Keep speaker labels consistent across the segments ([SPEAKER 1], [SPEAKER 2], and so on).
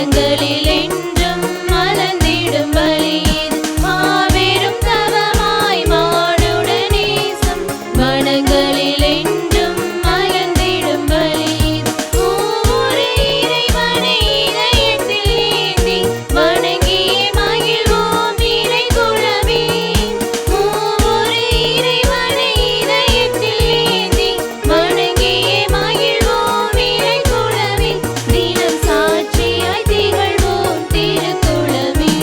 [SPEAKER 1] மனங்களில் என்றும் மலர்ந்திடும் பலி இது. மாபெரும் தவமாய் மானுட நேசம் மனங்களில் என்றும் மலர்ந்திடும் பலி இது. ஒவ்வொரு இறைவனை இதயத்தில் ஏந்தி வணங்கியே மகிழ்வோம் இறைக்குலமே. ஒவ்வொரு இறைவனை இதயத்தில் ஏந்தி வணங்கியே மகிழ்வோம் இறைக்குலமே. தினம் சாட்சியாய் திகழ்வோம் திருக்குலமே.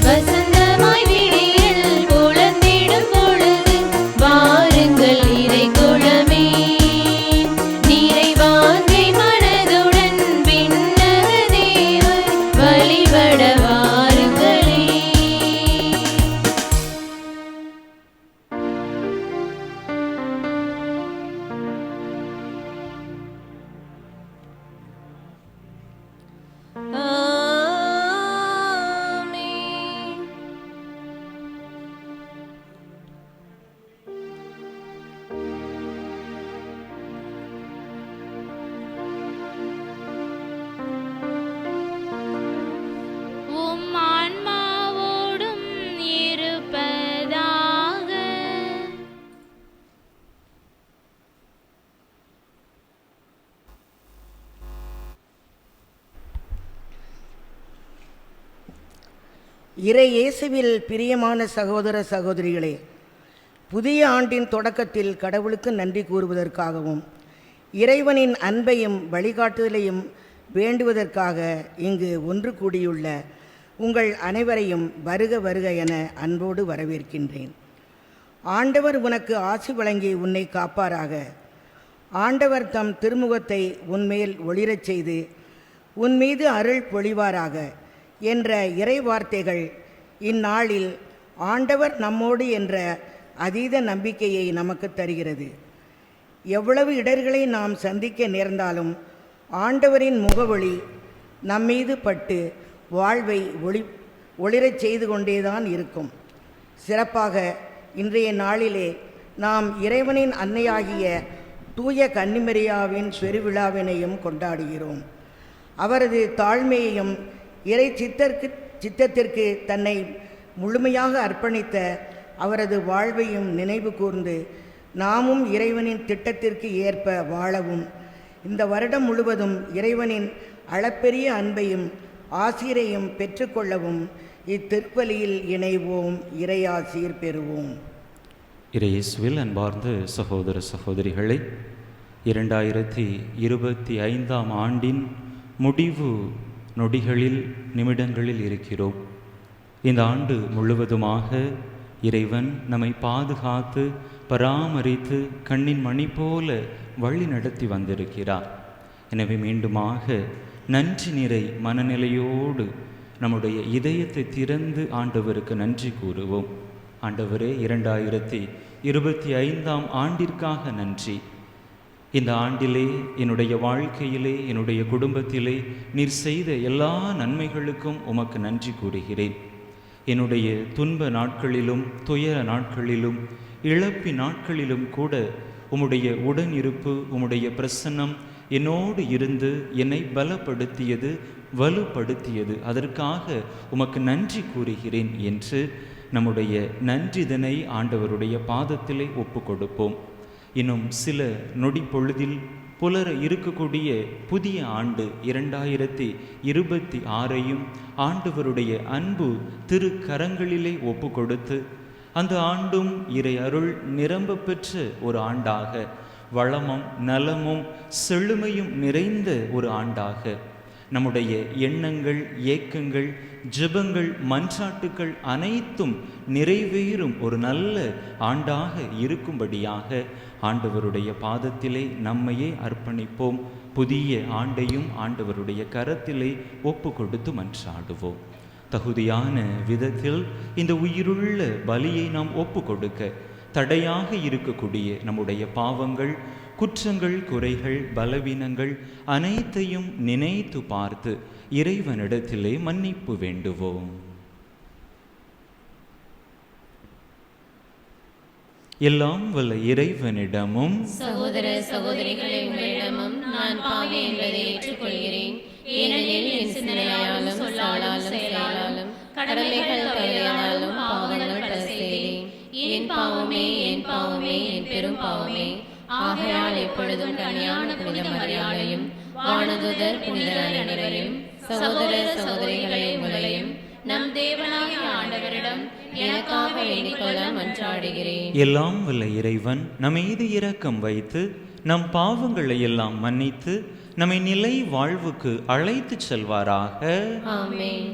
[SPEAKER 1] வசந்தமாய் விடியல் புலர்ந்திடும் பொழுது வாருங்கள் இறைக்குலமே. நிறைவாந்தை மனதுடன் விண்ணக தேவர் வழிபட வாருங்களே. ஆமென். உம் ஆன்மாவோடும் இருப்பதாக.
[SPEAKER 2] இறை இயேசுவில் பிரியமான சகோதர சகோதரிகளே, புதிய ஆண்டின் தொடக்கத்தில் கடவுளுக்கு நன்றி கூறுவதற்காகவும் இறைவனின் அன்பையும் வழிகாட்டுதலையும் வேண்டுவதற்காக இங்கு ஒன்று கூடியுள்ள உங்கள் அனைவரையும் வருக வருக என அன்போடு வரவேற்கின்றேன். ஆண்டவர் உனக்கு ஆசி வழங்கி உன்னை காப்பாராக. ஆண்டவர் தம் திருமுகத்தை உன்மேல் ஒளிரச் செய்து உன் மீது அருள் பொழிவாராக என்ற இறை வார்த்தைகள் இந்நாளில் ஆண்டவர் நம்மோடு என்ற அதீத நம்பிக்கையை நமக்கு தருகிறது. எவ்வளவு இடர்களை நாம் சந்திக்க நேர்ந்தாலும் ஆண்டவரின் முகவொளி நம்மீது பட்டு வாழ்வை ஒளிரச் செய்து கொண்டேதான் இருக்கும். சிறப்பாக இன்றைய நாளிலே நாம் இறைவனின் அன்னையாகிய தூய கன்னிமரியாவின் பெருவிழாவினையும் கொண்டாடுகிறோம். அவரது தாழ்மையையும் இறை சித்தத்திற்கு தன்னை முழுமையாக அர்ப்பணித்த அவரது வாழ்வையும் நினைவு கூர்ந்து நாமும் இறைவனின் திட்டத்திற்கு ஏற்ப வாழவும் இந்த வருடம் முழுவதும் இறைவனின் அளப்பெரிய அன்பையும் ஆசிரையும் பெற்றுக்கொள்ளவும் இத்திருப்பலியில் இணைவோம். இறையாசீர் பெறுவோம்.
[SPEAKER 3] இறையேசுவில் அன்பார்ந்த சகோதர சகோதரிகளே, 2025 ஆண்டின் முடிவு நொடிகளில் நிமிடங்களில் இருக்கிறோம். இந்த ஆண்டு முழுவதுமாக இறைவன் நம்மை பாதுகாத்து பராமரித்து கண்ணின் மணி போல வழி நடத்தி வந்திருக்கிறார். எனவே மீண்டுமாக நன்றி நிறை மனநிலையோடு நம்முடைய இதயத்தை திறந்து ஆண்டவருக்கு நன்றி கூறுவோம். ஆண்டவரே, 2025 ஆண்டிற்காக நன்றி. இந்த ஆண்டிலே என்னுடைய வாழ்க்கையிலே என்னுடைய குடும்பத்திலே நீர் செய்த எல்லா நன்மைகளுக்கும் உமக்கு நன்றி கூறுகிறேன். என்னுடைய துன்ப நாட்களிலும் துயர நாட்களிலும் இழப்பி நாட்களிலும் கூட உம்முடைய உடனிருப்பு உம்முடைய பிரசன்னம் என்னோடு இருந்து என்னை பலப்படுத்தியது வலுப்படுத்தியது. அதற்காக உமக்கு நன்றி கூறுகிறேன் என்று நம்முடைய நன்றிதனை ஆண்டவருடைய பாதத்திலே ஒப்பு கொடுப்போம். இன்னும் சில நொடி பொழுதில் புலர இருக்கக்கூடிய புதிய ஆண்டு 2026ஐயும் ஆண்டவருடைய அன்பு திரு கரங்களிலே ஒப்பு கொடுத்து அந்த ஆண்டும் இறை அருள் நிரம்ப பெற்ற ஒரு ஆண்டாக, வளமும் நலமும் செழுமையும் நிறைந்த ஒரு ஆண்டாக, நம்முடைய எண்ணங்கள் ஏக்கங்கள் ஜெபங்கள் மன்றாட்டுக்கள் அனைத்தும் நிறைவேறும் ஒரு நல்ல ஆண்டாக இருக்கும்படியாக ஆண்டவருடைய பாதத்திலே நம்மையே அர்ப்பணிப்போம். புதிய ஆண்டையும் ஆண்டவருடைய கரத்திலே ஒப்பு கொடுத்து மன்றாடுவோம். தகுதியான விதத்தில் இந்த உயிருள்ள பலியை நாம் ஒப்பு கொடுக்க தடையாக இருக்கக்கூடிய நம்முடைய பாவங்கள் குற்றங்கள் குறைகள் பலவீனங்கள் அனைத்தையும் நினைத்து பார்த்து இறைவனிடத்திலே மன்னிப்பு வேண்டுவோம். எல்லாம் வல்ல இறைவனிடமும்
[SPEAKER 1] சகோதர சகோதரிகளை உங்களிடமும் நான் பாவி என்பதை ஏற்றுக்கொள்கிறேன். ஏனெனில் என் சிந்தனையால் சொல்லாலும் செயலாலும் கடமைகள் தவறினாலும் பாவங்கள் பல செய்தேன். என் பாவமே, என் பாவமே, என் பெரும் பாவமே. ஆகையால் எப்பொழுதும் கன்னியான புனித மரியாதையும் வானதுதர் புனிதர் அனைவரையும் சகோதர சகோதரிகளை உங்களையும் நம் தேவனாகிய ஆண்டவரிடம் எனக்காக வேண்டிக்கொள்ள மன்றாடுகிறேன்.
[SPEAKER 3] எல்லாம் வல்ல இறைவன் நம் மீது இரக்கம் வைத்து நம் பாவங்களை எல்லாம் மன்னித்து நம்மை நிலை வாழ்வுக்கு அழைத்துச் செல்வாராக.
[SPEAKER 1] ஆமென்.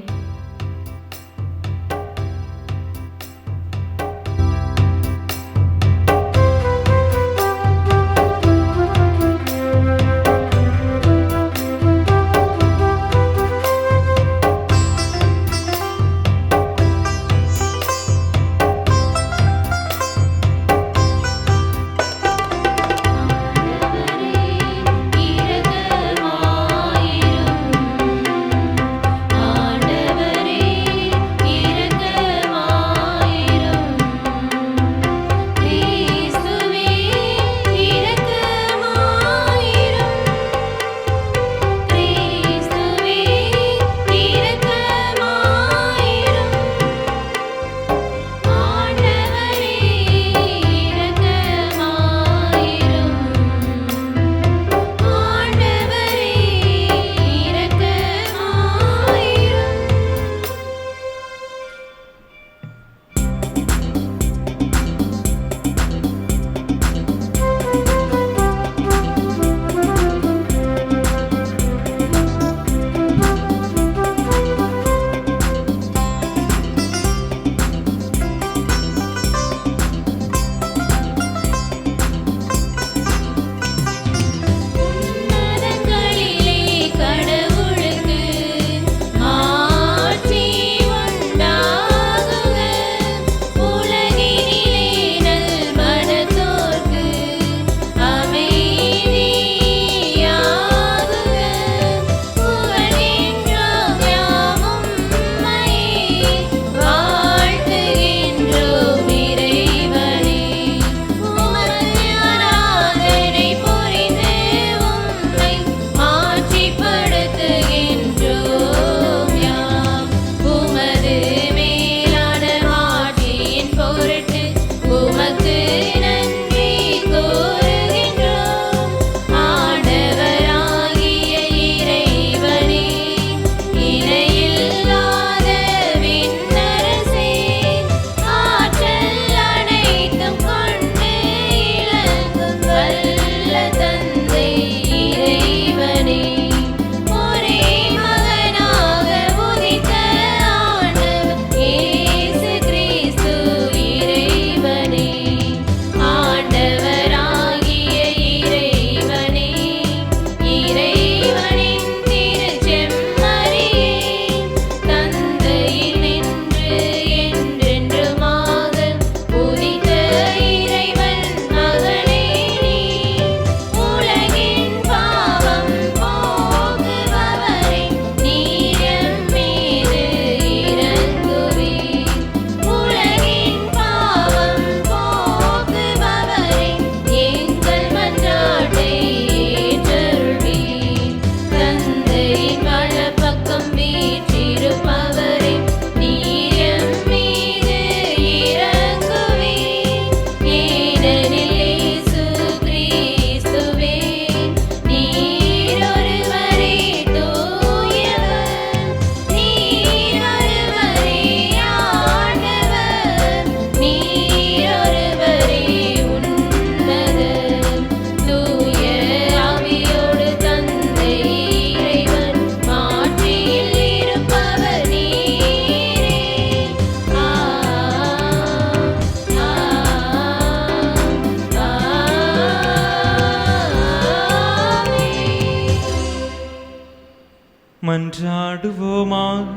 [SPEAKER 3] மன்றாடுவோமாக.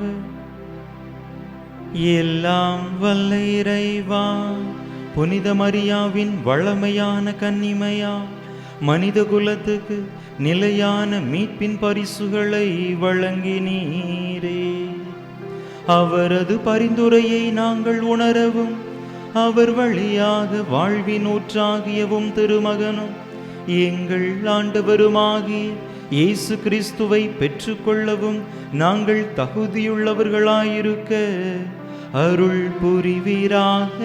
[SPEAKER 3] எல்லாம் வல்ல இறைவா, புனித மரியாவின் வளமையான கன்னிமையா மனித குலத்துக்கு நிலையான மீட்பின் பரிசுகளை வழங்கினீரே. அவரது பரிந்துரையை நாங்கள் உணரவும் அவர் வழியாக வாழ்வின் ஊற்றாகியவும் திருமகனும் எங்கள் ஆண்டவருமாகிய இயேசு கிறிஸ்துவை பெற்றுக்கொள்ளவும் நாங்கள் தகுதியுள்ளவர்களாயிருக்க அருள் புரிவீராக.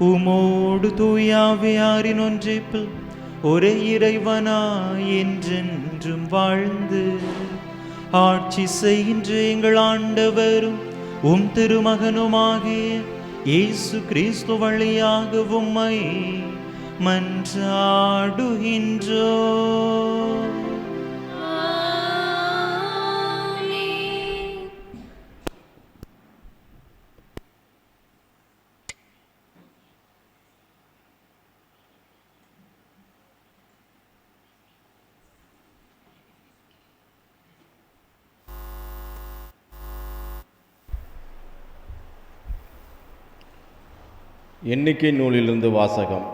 [SPEAKER 3] உமோடு தூயாவியாரின் ஒன்றிப்பில் ஒரே இறைவனாய் என்றென்றும் வாழ்ந்து ஆட்சி செய்கின்ற எங்கள் ஆண்டவரும் உம் திருமகனுமாகிய இயேசு கிறிஸ்து வழியாக உம்மை மன்றாடுகின்றோ.
[SPEAKER 4] எண்ணிக்கை நூலிலிருந்து வாசகம்.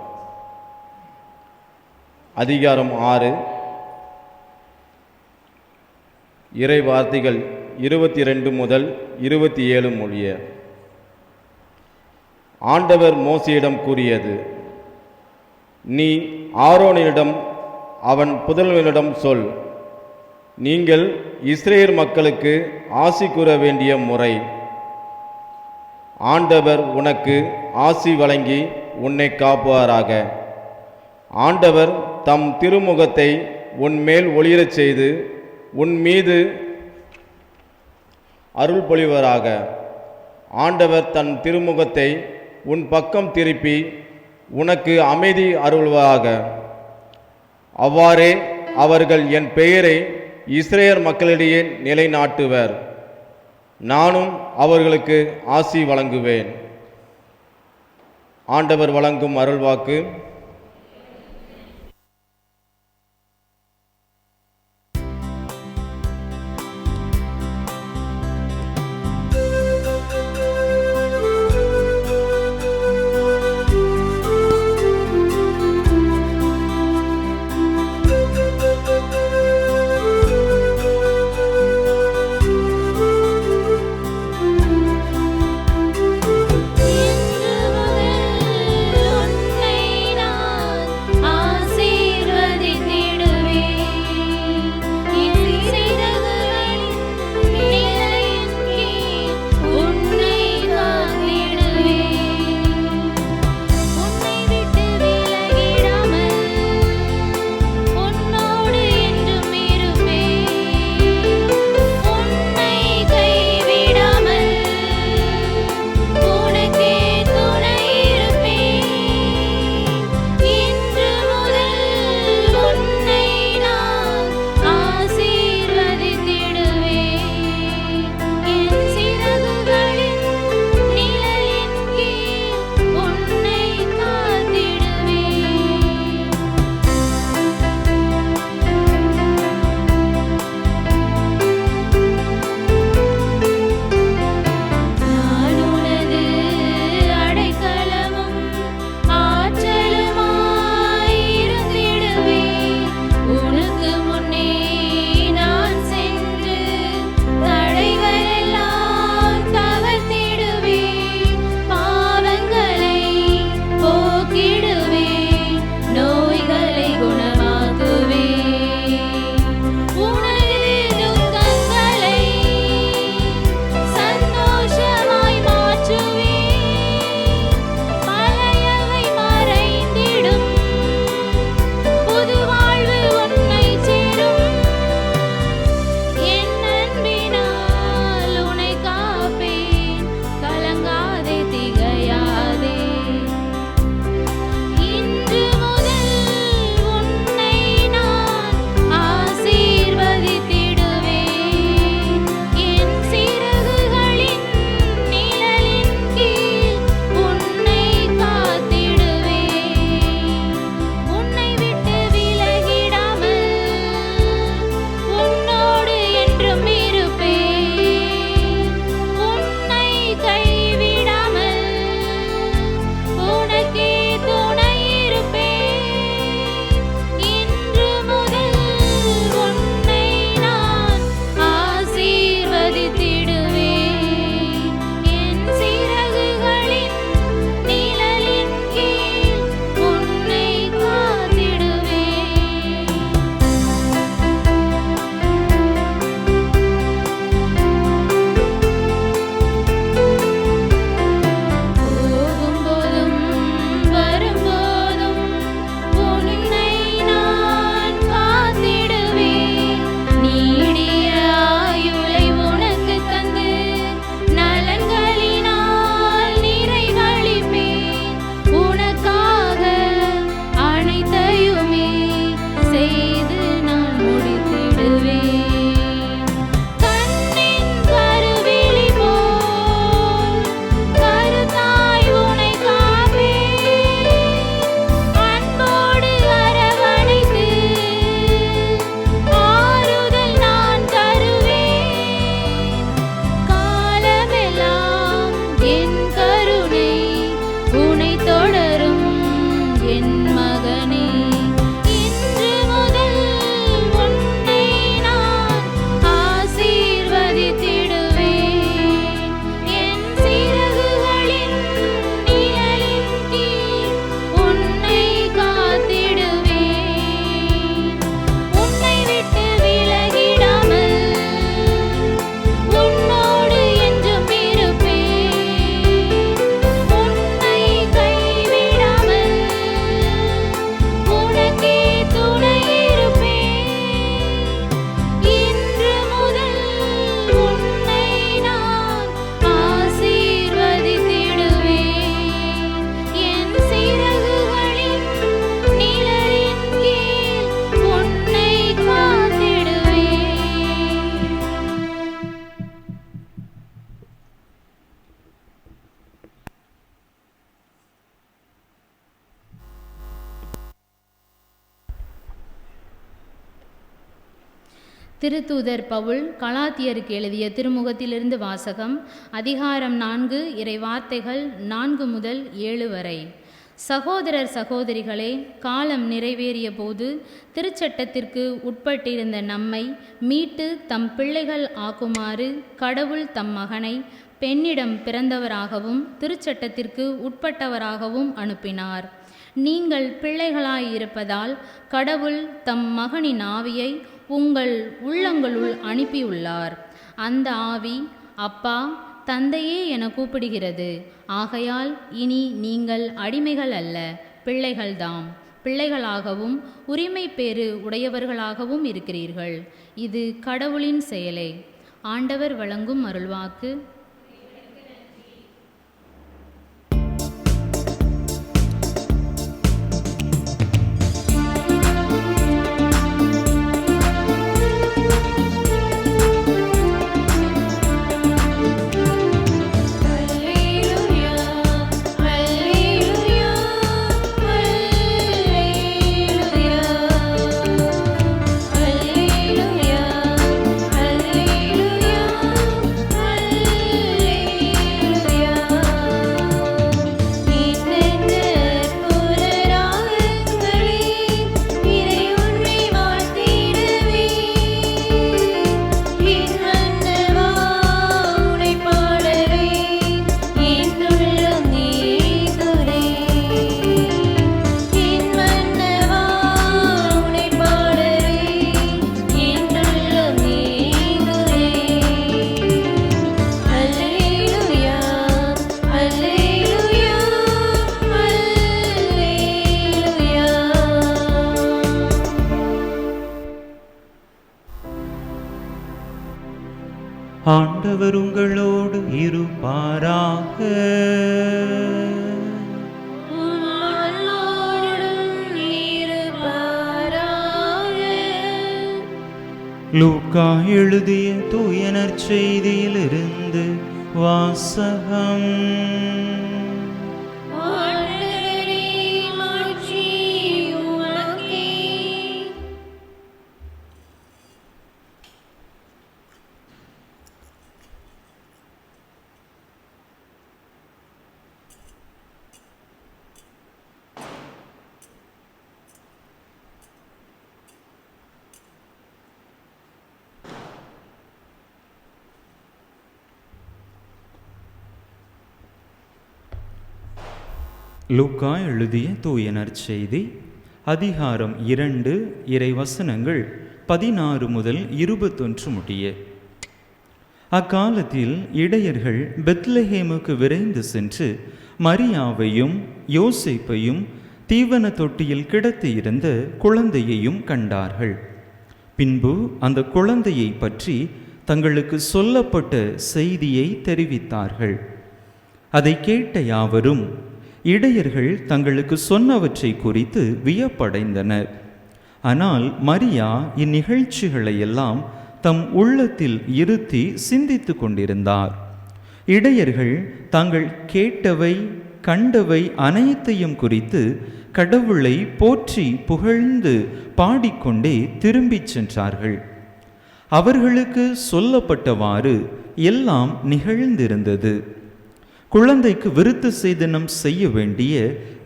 [SPEAKER 4] அதிகாரம் 6, இறை வார்த்தைகள் 22 முதல் 27 முடிய. ஆண்டவர் மோசேயிடம் கூறியது: நீ ஆரோனிடம் அவன் புதல்வனிடம் சொல், நீங்கள் இஸ்ரேல் மக்களுக்கு ஆசி கூற வேண்டிய முறை. ஆண்டவர் உனக்கு ஆசி வழங்கி உன்னை காப்பாராக. ஆண்டவர் தம் திருமுகத்தை உன் மேல் ஒளிரச் செய்து உன் மீது அருள் பொழிவராக. ஆண்டவர் தன் திருமுகத்தை உன் பக்கம் திருப்பி உனக்கு அமைதி அருள்வராக. அவ்வாறே அவர்கள் என் பெயரை இஸ்ரேல் மக்களிடையே நிலைநாட்டுவர். நானும் அவர்களுக்கு ஆசி வழங்குவேன். ஆண்டவர் வழங்கும் அருள்வாக்கு.
[SPEAKER 5] இன்று முதல் உன்னை நான் திருத்தூதர் பவுல் கலாத்தியருக்கு எழுதிய திருமுகத்திலிருந்து வாசகம். அதிகாரம் 4, இறைவார்த்தைகள் 4 முதல் 7 வரை. சகோதரர் சகோதரிகளே, காலம் நிறைவேறிய போது திருச்சட்டத்திற்கு உட்பட்டிருந்த நம்மை மீட்டு தம் பிள்ளைகள் ஆக்குமாறு கடவுள் தம் மகனை பெண்ணிடம் பிறந்தவராகவும் திருச்சட்டத்திற்கு உட்பட்டவராகவும் அனுப்பினார். நீங்கள் பிள்ளைகளாயிருப்பதால் கடவுள் தம் மகனின் ஆவியை உங்கள் உள்ளங்களுள் அனுப்பியுள்ளார். அந்த ஆவி அப்பா, தந்தையே என கூப்பிடுகிறது. ஆகையால் இனி நீங்கள் அடிமைகள் அல்ல, பிள்ளைகள்தாம். பிள்ளைகளாகவும் உரிமை பேறு உடையவர்களாகவும் இருக்கிறீர்கள். இது கடவுளின் செயலே. ஆண்டவர் வழங்கும் அருள்வாக்கு.
[SPEAKER 3] ஆண்டவர் உங்களோடு இருப்பாராக. லூக்கா எழுதிய தூய நற்செய்தியிலிருந்து வாசகம். லூக்கா எழுதிய தூய நற்செய்தி அதிகாரம் 2 இறைவசனங்கள் 16 முதல் 21 முடிய. அக்காலத்தில் இடையர்கள் பெத்லஹேமுக்கு விரைந்து சென்று மரியாவையும் யோசேப்பையும் தீவன தொட்டியில் கிடத்தியிருந்த குழந்தையையும் கண்டார்கள். பின்பு அந்த குழந்தையை பற்றி தங்களுக்கு சொல்லப்பட்ட செய்தியை தெரிவித்தார்கள். அதை கேட்ட யாவரும் இடையர்கள் தங்களுக்கு சொன்னவற்றை குறித்து வியப்படைந்தனர். ஆனால் மரியா இந்நிகழ்ச்சிகளை எல்லாம் தம் உள்ளத்தில் இருத்தி சிந்தித்து கொண்டிருந்தார். இடையர்கள் தாங்கள் கேட்டவை கண்டவை அனைத்தையும் குறித்து கடவுளை போற்றி புகழ்ந்து பாடிக்கொண்டே திரும்பிச் சென்றார்கள். அவர்களுக்கு சொல்லப்பட்டவாறு எல்லாம் நிகழ்ந்திருந்தது. குழந்தைக்கு விருத்த சேதனம் செய்ய வேண்டிய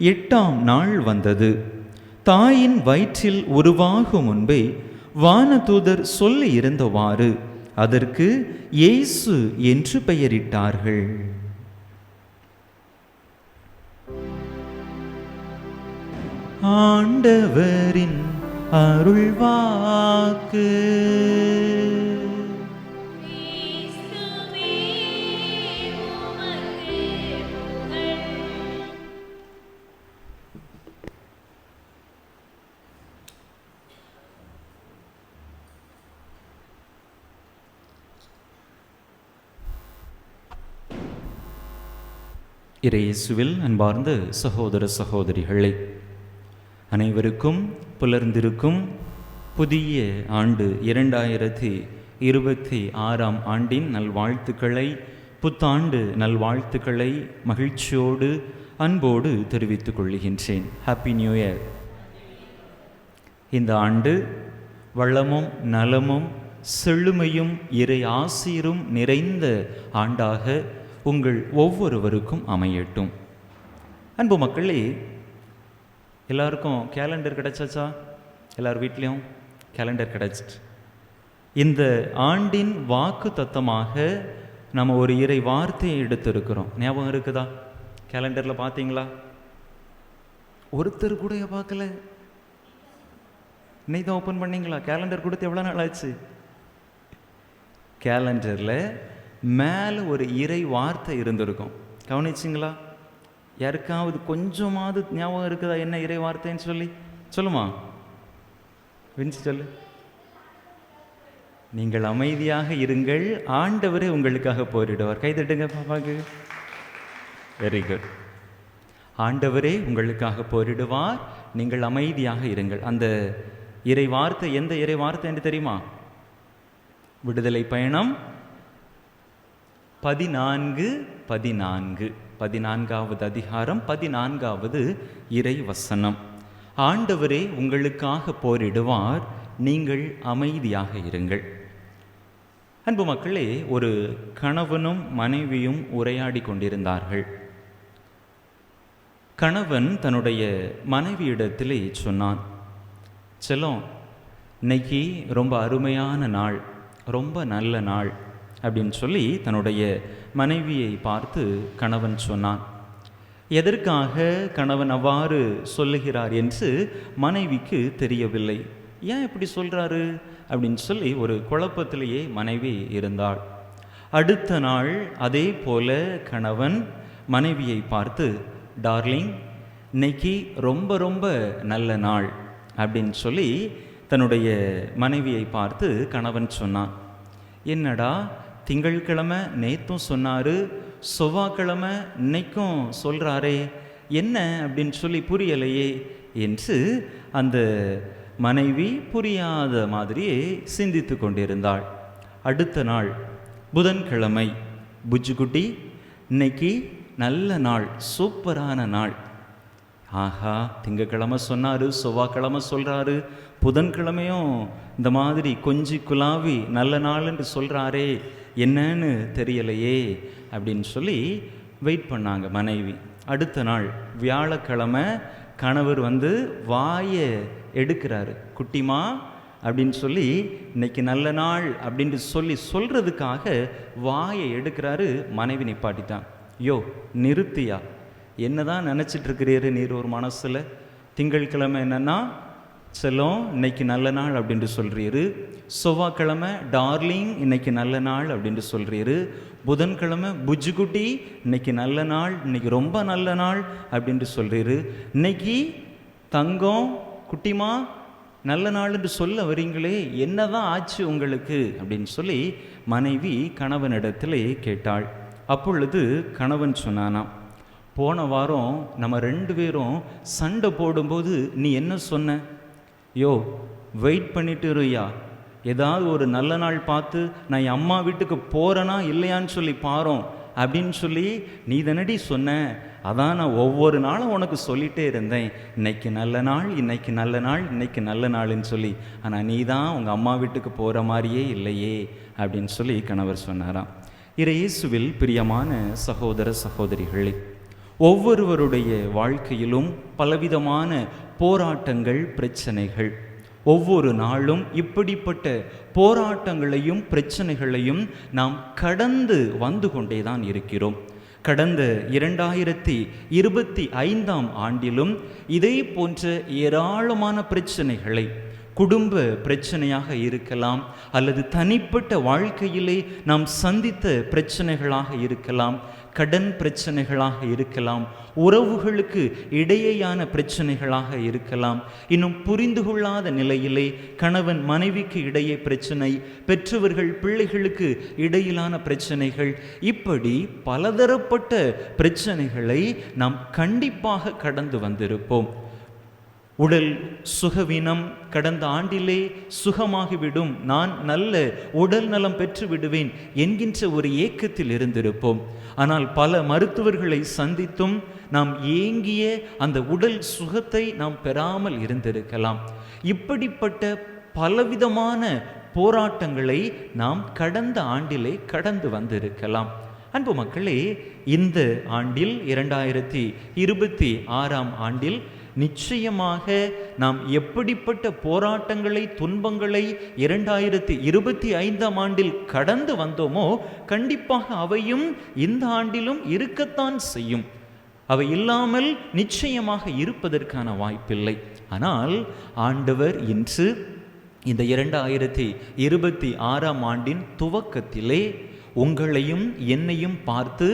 [SPEAKER 3] 8ஆம் நாள் வந்தது. தாயின் வயிற்றில் உருவாகும் முன்பே வானதூதர் சொல்லி இருந்தவாறு அதற்கு இயேசு என்று பெயரிட்டார்கள். ஆண்டவரின் அருள்வாக்கு. இறையேசுவில் அன்பார்ந்த சகோதர சகோதரிகளே, அனைவருக்கும் புலர்ந்திருக்கும் புதிய ஆண்டு 2026ஆம் ஆண்டின் நல்வாழ்த்துக்களை, புத்தாண்டு நல்வாழ்த்துக்களை மகிழ்ச்சியோடு அன்போடு தெரிவித்துக் கொள்கின்றேன். Happy new year. இந்த ஆண்டு வளமும் நலமும் செழுமையும் இறை ஆசீரும் நிறைந்த ஆண்டாக உங்கள் ஒவ்வொருவருக்கும் அமையட்டும். அன்பு மக்களே, எல்லாருக்கும் கேலண்டர் கிடைச்சாச்சா? எல்லார் வீட்லேயும் கேலண்டர் கிடைச்சிட்டு இந்த ஆண்டின் வாக்கு தத்தமாக நம்ம ஒரு இறை வார்த்தையை எடுத்திருக்கிறோம். ஞாபகம் இருக்குதா? கேலண்டரில் பார்த்தீங்களா? ஒருத்தர் கூட பார்க்கல. இன்னைக்கு தான் ஓப்பன் பண்ணீங்களா? கேலண்டர் கொடுத்து எவ்வளோ நாள் ஆச்சு? கேலண்டரில் மேலே ஒரு இறை வார்த்தை இருந்திருக்கும். கவனிச்சிங்களா? யாருக்காவது கொஞ்சமாவது ஞாபகம் இருக்குதா என்ன இறை வார்த்தைன்னு சொல்லி? சொல்லுமா விஞ்சி சொல்லு. நீங்கள் அமைதியாக இருங்கள், ஆண்டவரே உங்களுக்காக போரிடுவார். கைதட்டுங்க பாப்பாக்கு. Very good. ஆண்டவரே உங்களுக்காக போரிடுவார், நீங்கள் அமைதியாக இருங்கள். அந்த இறை வார்த்தை எந்த இறை வார்த்தை என்று தெரியுமா? விடுதலை பயணம் 14 அதிகாரம் 14வது இறை வசனம். ஆண்டவரே உங்களுக்காக போரிடுவார், நீங்கள் அமைதியாக இருங்கள். அன்பு மக்களே, ஒரு கணவனும் மனைவியும் உரையாடி கொண்டிருந்தார்கள். கணவன் தன்னுடைய மனைவியிடத்திலே சொன்னான், செல்லம், இன்னைக்கு ரொம்ப அருமையான நாள், ரொம்ப நல்ல நாள் அப்படின்னு சொல்லி தன்னுடைய மனைவியை பார்த்து கணவன் சொன்னான். எதற்காக கணவன் அவ்வாறு சொல்லுகிறார் என்று மனைவிக்கு தெரியவில்லை. ஏன் இப்படி சொல்கிறாரு அப்படின்னு சொல்லி ஒரு குழப்பத்திலேயே மனைவி இருந்தாள். அடுத்த நாள் அதே போல கணவன் மனைவியை பார்த்து, டார்லிங், இன்னைக்கு ரொம்ப ரொம்ப நல்ல நாள் அப்படின்னு சொல்லி தன்னுடைய மனைவியை பார்த்து கணவன் சொன்னான். என்னடா, திங்கட்கிழமை நேற்றும் சொன்னார், செவ்வாய்க்கிழமை இன்னைக்கும் சொல்கிறாரே, என்ன அப்படின்னு சொல்லி புரியலையே என்று அந்த மனைவி புரியாத மாதிரியே சிந்தித்து கொண்டிருந்தாள். அடுத்த நாள் புதன்கிழமை, புஜ்ஜுக்குட்டி, இன்னைக்கு நல்ல நாள், சூப்பரான நாள். ஆஹா, திங்கக்கிழமை சொன்னார், செவ்வாய்க்கிழமை சொல்கிறாரு, புதன்கிழமையும் இந்த மாதிரி கொஞ்சி குலாவி நல்ல நாள் என்று சொல்கிறாரே, என்னன்னு தெரியலையே அப்படின்னு சொல்லி வெயிட் பண்ணாங்க மனைவி. அடுத்த நாள் வியாழக்கிழமை கணவர் வாயை எடுக்கிறாரு. குட்டிமா அப்படின்னு சொல்லி இன்னைக்கு நல்ல நாள் அப்படின்னு சொல்கிறதுக்காக வாயை எடுக்கிறாரு. மனைவி நிப்பாட்டிட்டான். யோ, நிறுத்தியா, என்னதான் நினச்சிட்டு இருக்கிறீரு நீர் ஒரு மனசில்? திங்கட்கிழமை என்னன்னா செல்லம் இன்னைக்கு நல்ல நாள் அப்படின்ட்டு சொல்கிறீரு, செவ்வாய்க்கிழமை டார்லிங் இன்னைக்கு நல்ல நாள் அப்படின்ட்டு சொல்கிறீரு, புதன்கிழமை புஜ்ஜுக்குட்டி இன்னைக்கு நல்ல நாள், இன்னைக்கு ரொம்ப நல்ல நாள் அப்படின்ட்டு சொல்கிறீரு, இன்னைக்கு தங்கம் குட்டிமா நல்ல நாள் என்று சொல்ல வரீங்களே, என்னதான் ஆச்சு உங்களுக்கு அப்படின்னு சொல்லி மனைவி கணவனிடத்திலே கேட்டாள். அப்பொழுது கணவன் சொன்னானாம், போன வாரம் நம்ம 2 பேரும் சண்டை போடும்போது நீ என்ன சொன்ன? யோ, வெயிட் பண்ணிட்டு இருயா, ஏதாவது ஒரு நல்ல நாள் பார்த்து நான் என் அம்மா வீட்டுக்கு போகிறேனா இல்லையான்னு சொல்லி பாரோம் அப்படின்னு சொல்லி நீ தானடி சொன்ன. அதான் நான் ஒவ்வொரு நாளும் உனக்கு சொல்லிகிட்டே இருந்தேன், இன்னைக்கு நல்ல நாள், இன்னைக்கு நல்ல நாள், இன்னைக்கு நல்ல நாள்னு சொல்லி. ஆனால் நீ தான் உங்கள் அம்மா வீட்டுக்கு போகிற மாதிரியே இல்லையே அப்படின்னு சொல்லி கணவர் சொன்னாராம். இயேசுவில் பிரியமான சகோதர சகோதரிகளே, ஒவ்வொருவருடைய வாழ்க்கையிலும் பலவிதமான போராட்டங்கள், பிரச்சனைகள். ஒவ்வொரு நாளும் இப்படிப்பட்ட போராட்டங்களையும் பிரச்சனைகளையும் நாம் கடந்து வந்து கொண்டேதான் இருக்கிறோம். கடந்த 2025ஆம் ஆண்டிலும் இதே போன்ற ஏராளமான பிரச்சனைகளை, குடும்ப பிரச்சனையாக இருக்கலாம், அல்லது தனிப்பட்ட வாழ்க்கையிலே நாம் சந்தித்த பிரச்சனைகளாக இருக்கலாம், கடன் பிரச்சனைகளாக இருக்கலாம், உறவுகளுக்கு இடையேயான பிரச்சனைகளாக இருக்கலாம், இன்னும் புரிந்து கொள்ளாத நிலையிலே கணவன் மனைவிக்கு இடையே பிரச்சனை, பெற்றவர்கள் பிள்ளைகளுக்கு இடையிலான பிரச்சனைகள், இப்படி பலதரப்பட்ட பிரச்சனைகளை நாம் கண்டிப்பாக கடந்து வந்திருப்போம். உடல் சுகவீனம் கடந்த ஆண்டிலே சுகமாகிவிடும், நான் நல்ல உடல் நலம் பெற்று விடுவேன் என்கின்ற ஒரு ஏக்கத்தில் இருந்திருப்போம். ஆனால் பல மருத்துவர்களை சந்தித்தும் நாம் ஏங்கிய அந்த உடல் சுகத்தை நாம் பெறாமல் இருந்திருக்கலாம். இப்படிப்பட்ட பலவிதமான போராட்டங்களை நாம் கடந்த ஆண்டிலே கடந்து வந்திருக்கலாம். அன்பு மக்களே, இந்த ஆண்டில் 2026 ஆண்டில் நிச்சயமாக நாம் எப்படிப்பட்ட போராட்டங்களை, துன்பங்களை 2025 ஆண்டில் கடந்து வந்தோமோ கண்டிப்பாக அவையும் இந்த ஆண்டிலும் இருக்கத்தான் செய்யும். அவை இல்லாமல் நிச்சயமாக இருப்பதற்கான வாய்ப்பில்லை. ஆனால் ஆண்டவர் இன்று இந்த 2026 ஆண்டின் துவக்கத்திலே உங்களையும் என்னையும் பார்த்து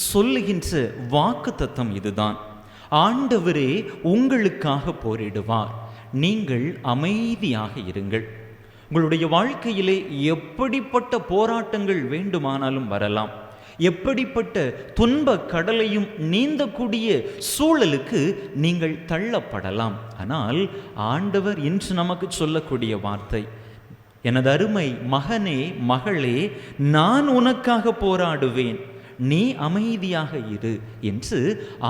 [SPEAKER 3] சொல்லுகின்ற வாக்குத்தத்தம் இதுதான்: ஆண்டவரே உங்களுக்காக போரிடுவார், நீங்கள் அமைதியாக இருங்கள். உங்களுடைய வாழ்க்கையிலே எப்படிப்பட்ட போராட்டங்கள் வேண்டுமானாலும் வரலாம், எப்படிப்பட்ட துன்ப கடலையும் நீந்தக்கூடிய சூழலுக்கு நீங்கள் தள்ளப்படலாம். ஆனால் ஆண்டவர் இன்று நமக்கு சொல்லக்கூடிய வார்த்தை: எனது அருமை மகனே, மகளே, நான் உனக்காக போராடுவேன், நீ அமைதியாக இரு என்று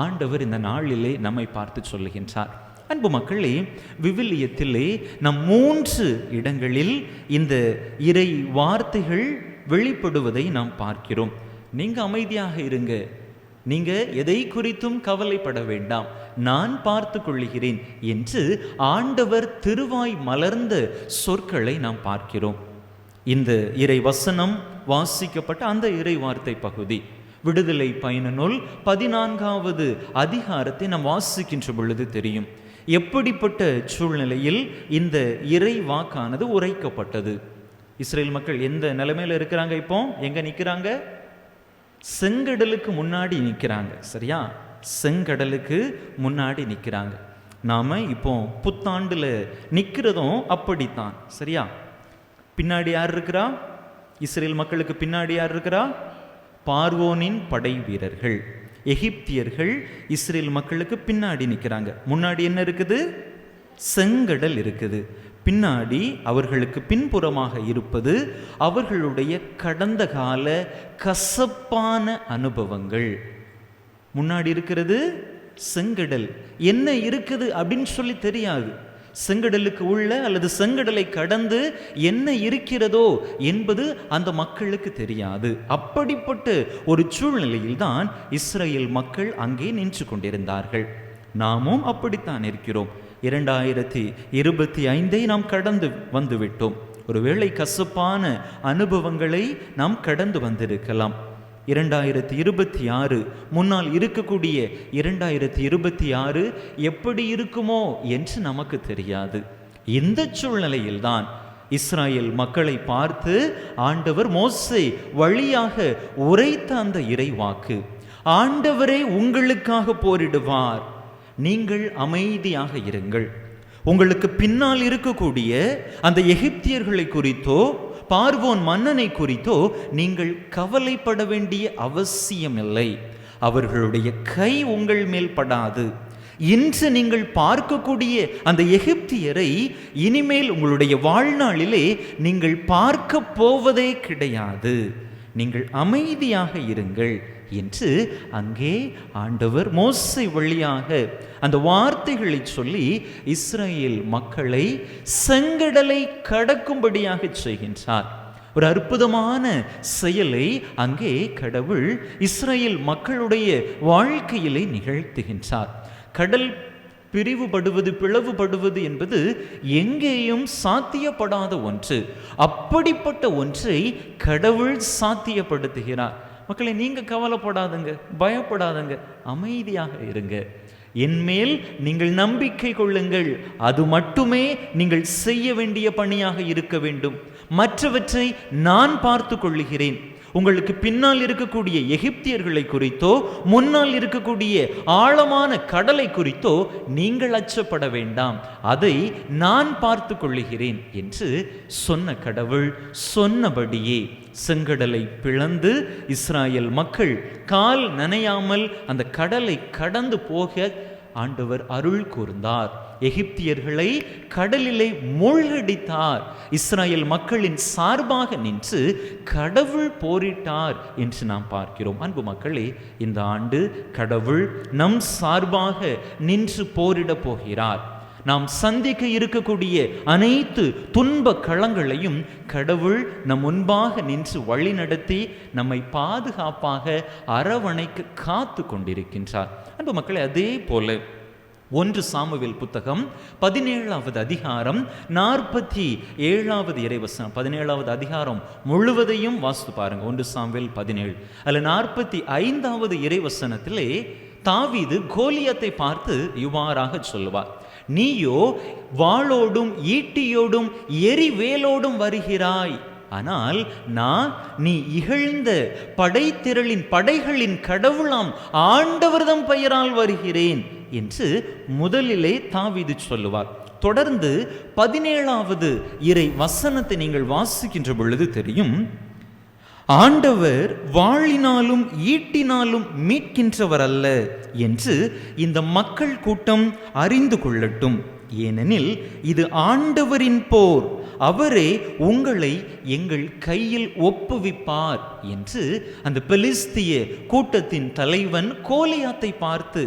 [SPEAKER 3] ஆண்டவர் இந்த நாளிலே நம்மை பார்த்து சொல்லுகின்றார். அன்பு மக்களே, விவிலியத்திலே நம் 3 இடங்களில் இந்த இறை வார்த்தைகள் வெளிப்படுவதை நாம் பார்க்கிறோம். நீங்க அமைதியாக இருங்க, நீங்க எதை குறித்தும் கவலைப்பட வேண்டாம், நான் பார்த்து கொள்கிறேன் என்று ஆண்டவர் திருவாய் மலர்ந்த சொற்களை நாம் பார்க்கிறோம். இந்த இறை வசனம் வாசிக்கப்பட்ட அந்த இறை வார்த்தை பகுதி விடுதலை பயண நூல் 14வது அதிகாரத்தை நாம் வாசிக்கின்ற பொழுது தெரியும் எப்படிப்பட்ட சூழ்நிலையில் இந்த இறை வாக்கானது உரைக்கப்பட்டது. இஸ்ரேல் மக்கள் எந்த நிலைமையில இருக்கிறாங்க? இப்போ எங்க நிற்கிறாங்க? செங்கடலுக்கு முன்னாடி நிற்கிறாங்க. சரியா? செங்கடலுக்கு முன்னாடி நிற்கிறாங்க. நாம இப்போ புத்தாண்டுல நிற்கிறதும் அப்படித்தான். சரியா? பின்னாடி யார் இருக்கிறா? இஸ்ரேல் மக்களுக்கு பின்னாடி யார் இருக்கிறா? பார்வோனின் படை வீரர்கள், எகிப்தியர்கள் இஸ்ரேல் மக்களுக்கு பின்னாடி நிற்கிறாங்க. முன்னாடி என்ன இருக்குது? செங்கடல் இருக்குது. பின்னாடி அவர்களுக்கு பின்புறமாக இருப்பது அவர்களுடைய கடந்த கால கசப்பான அனுபவங்கள். முன்னாடி இருக்கிறது செங்கடல். என்ன இருக்குது அப்படின்னு சொல்லி தெரியாது. செங்கடலுக்கு உள்ள அல்லது செங்கடலை கடந்து என்ன இருக்கிறதோ என்பது அந்த மக்களுக்கு தெரியாது. அப்படிப்பட்ட ஒரு சூழ்நிலையில் தான் இஸ்ரேல் மக்கள் அங்கே நின்று கொண்டிருந்தார்கள். நாமும் அப்படித்தான் இருக்கிறோம். 2025 நாம் கடந்து வந்துவிட்டோம். ஒருவேளை கசப்பான அனுபவங்களை நாம் கடந்து வந்திருக்கலாம். 2026 முன்னால் இருக்கக்கூடிய 2026 எப்படி இருக்குமோ என்று நமக்கு தெரியாது. இந்த சூழ்நிலையில்தான் இஸ்ராயேல் மக்களை பார்த்து ஆண்டவர் மோசே வழியாக உரைத்த அந்த இறைவாக்கு: ஆண்டவரே உங்களுக்காக போரிடுவார், நீங்கள் அமைதியாக இருங்கள். உங்களுக்கு பின்னால் இருக்கக்கூடிய அந்த எகிப்தியர்களை குறித்தோ பார்வோன் மன்னனை குறித்தோ நீங்கள் கவலைப்பட வேண்டிய அவசியமில்லை. அவர்களுடைய கை உங்கள் மேல் படாது. இன்று நீங்கள் பார்க்கக்கூடிய அந்த எகிப்தியரை இனிமேல் உங்களுடைய வாழ்நாளிலே நீங்கள் பார்க்க போவதே கிடையாது. நீங்கள் அமைதியாக இருங்கள் என்று அங்கே ஆண்டவர் மோசே வழியாக அந்த வார்த்தைகளை சொல்லி இஸ்ரேல் மக்களை செங்கடலை கடக்கும்படியாக செய்கின்றார். ஒரு அற்புதமான செயலை அங்கே கடவுள் இஸ்ரேல் மக்களுடைய வாழ்க்கையிலே நிகழ்த்துகின்றார். கடல் பிரிவுபடுவது, பிளவுபடுவது என்பது எங்கேயும் சாத்தியப்படாத ஒன்று. அப்படிப்பட்ட ஒன்றை கடவுள் சாத்தியப்படுத்துகிறார். மக்களை, நீங்க கவலைப்படாதுங்க, பயப்படாதுங்க, அமைதியாக இருங்க. என்மேல் நீங்கள் நம்பிக்கை கொள்ளுங்கள். அது மட்டுமே நீங்கள் செய்ய வேண்டிய பணியாக இருக்க வேண்டும். மற்றவற்றை நான் பார்த்து கொள்ளுகிறேன். உங்களுக்கு பின்னால் இருக்கக்கூடிய எகிப்தியர்களை குறித்தோ முன்னால் இருக்கக்கூடிய ஆழமான கடலை குறித்தோ நீங்கள் அச்சப்பட வேண்டாம். அதை நான் பார்த்து கொள்ளுகிறேன் என்று சொன்ன கடவுள் சொன்னபடியே செங்கடலை பிளந்து இஸ்ராயேல் மக்கள் கால் நனையாமல் அந்த கடலை கடந்து போக ஆண்டவர் அருள் கூர்ந்தார். எகிப்தியர்களை கடலிலே மூழ்கடித்தார். இஸ்ராயேல் மக்களின் சார்பாக நின்று கடவுள் போரிட்டார் என்று நாம் பார்க்கிறோம். அன்பு மக்களே, இந்த ஆண்டு கடவுள் நம் சார்பாக நின்று போரிட போகிறார். நாம் சந்திக்க இருக்கக்கூடிய அனைத்து துன்ப களங்களையும் கடவுள் நம் முன்பாக நின்று வழி நடத்தி நம்மை பாதுகாப்பாக அரவணைக்க காத்து கொண்டிருக்கின்றார். அன்பு மக்களே, அதே போல 1 சாமுவேல் புத்தகம் 17வது அதிகாரம் 47வது இறைவசனம், 17வது அதிகாரம் முழுவதையும் வாசித்து பாருங்க. 1 சாமுவேல் 17 அதில் 45வது இறைவசனத்திலே தாவீது கோலியாத்தை பார்த்து இவ்வாறாக சொல்லுவார், நீயோ வாளோடும் ஈட்டியோடும் எரிவேலோடும் வருகிறாய், ஆனால் நான் நீ இகழ்ந்த படைத்திரளின் படைகளின் கடவுளாம் ஆண்டவர்தம் பெயரால் வருகிறேன் என்று முதலிலே தாவீது சொல்லுவார். தொடர்ந்து 17வது இறை வசனத்தை நீங்கள் வாசிக்கின்ற பொழுது தெரியும், ஆண்டவர் வாளினாலும் ஈட்டினாலும் மீட்கின்றவர் அல்ல என்று இந்த மக்கள் கூட்டம் அறிந்து கொள்ளட்டும், ஏனெனில் இது ஆண்டவரின் போர், அவரே உங்களை எங்கள் கையில் ஒப்புவிப்பார் என்று அந்த பெலிஸ்திய கூட்டத்தின் தலைவன் கோலியாத்தை பார்த்து,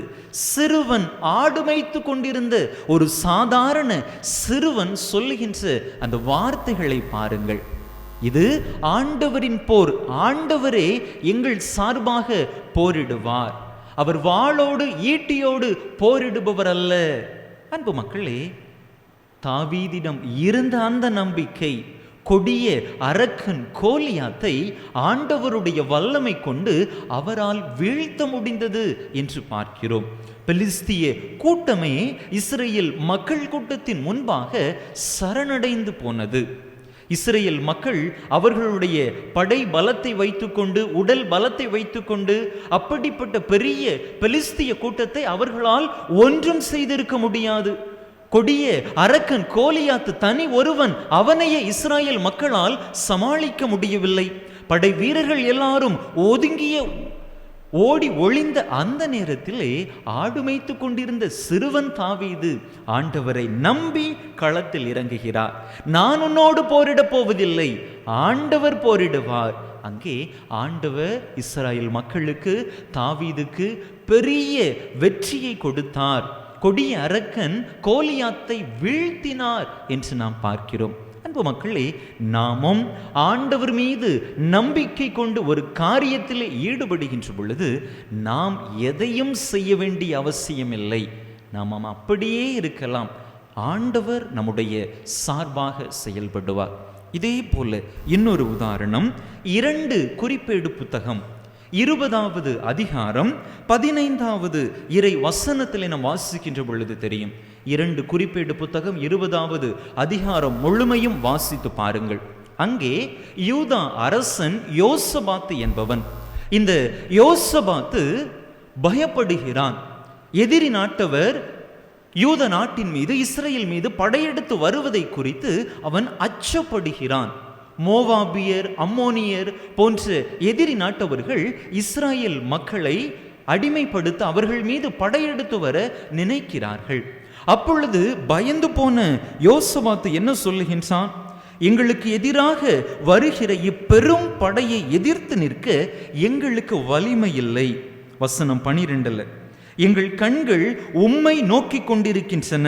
[SPEAKER 3] சிறுவன் ஆடு மேய்த்து கொண்டிருந்த ஒரு சாதாரண சிறுவன் சொல்லுகின்ற அந்த வார்த்தைகளை பாருங்கள். இது ஆண்டவரின் போர், ஆண்டவரே எங்கள் சார்பாக போரிடுவார், அவர் வாளோடு ஈட்டியோடு போரிடுபவர் அல்ல. அன்பு மக்களே, தாவீதிடம் இருந்த அந்த நம்பிக்கை கொடிய அரக்கன் கோலியாத்தை ஆண்டவருடைய வல்லமை கொண்டு அவரால் வீழ்த்த முடிந்தது என்று பார்க்கிறோம். பெலிஸ்திய கூட்டமே இஸ்ரேல் மக்கள் கூட்டத்தின் முன்பாக சரணடைந்து போனது. இஸ்ரேல் மக்கள் அவர்களுடைய படை பலத்தை வைத்துக்கொண்டு, உடல் பலத்தை வைத்துக்கொண்டு அப்படிப்பட்ட பெரிய பெலிஸ்திய கூட்டத்தை அவர்களால் ஒன்றும் செய்திருக்க முடியாது. கொடிய அரக்கன் கோலியாத்து தனி ஒருவன், அவனையே இஸ்ராயேல் மக்களால் சமாளிக்க முடியவில்லை. படை வீரர்கள் எல்லாரும் ஓடி ஒளிந்த அந்த நேரத்திலே ஆடு மேய்த்து கொண்டிருந்த சிறுவன் தாவீது ஆண்டவரை நம்பி களத்தில் இறங்குகிறார். நான் உன்னோடு போரிடப் போவதில்லை, ஆண்டவர் போரிடுவார். அங்கே ஆண்டவர் இஸ்ராயேல் மக்களுக்கு, தாவீதுக்கு பெரிய வெற்றியை கொடுத்தார். கொடிய அரக்கன் கோலியாத்தை வீழ்த்தினார் என்று நாம் பார்க்கிறோம். அன்பு மக்களே, நாமும் ஆண்டவர் மீது நம்பிக்கை கொண்டு ஒரு காரியத்தில் ஈடுபடுகின்ற பொழுது நாம் எதையும் செய்ய வேண்டிய அவசியம் இல்லை. நாம் அப்படியே இருக்கலாம். ஆண்டவர் நம்முடைய சார்பாக செயல்படுவார். இதே போல இன்னொரு உதாரணம் 2 குறிப்பேடு புத்தகம் 20வது அதிகாரம் 15வது இறை வசனத்தில் நாம் வாசிக்கின்ற பொழுது தெரியும். 2 குறிப்பேடு புத்தகம் 20வது அதிகாரம் முழுமையும் வாசித்து பாருங்கள். அங்கே யூதா அரசன் யோசபாத்து என்பவன். இந்த யோசபாத்து பயப்படுகிறான். எதிரி நாட்டவர் யூத நாட்டின் மீது, இஸ்ரேல் மீது படையெடுத்து வருவதை குறித்து அவன் அச்சப்படுகிறான். மோவாபியர், அம்மோனியர் போன்ற எதிரி நாட்டவர்கள் இஸ்ராயேல் மக்களை அடிமைப்படுத்த அவர்கள் மீது படையெடுத்து வர நினைக்கிறார்கள். அப்பொழுது பயந்து போன யோசபாத்து என்ன சொல்லுகின்றான்? எங்களுக்கு எதிராக வருகிற இப்பெரும் படையை எதிர்த்து நிற்க எங்களுக்கு வலிமை இல்லை. வசனம் 12, எங்கள் கண்கள் உம்மை நோக்கி கொண்டிருக்கின்றன,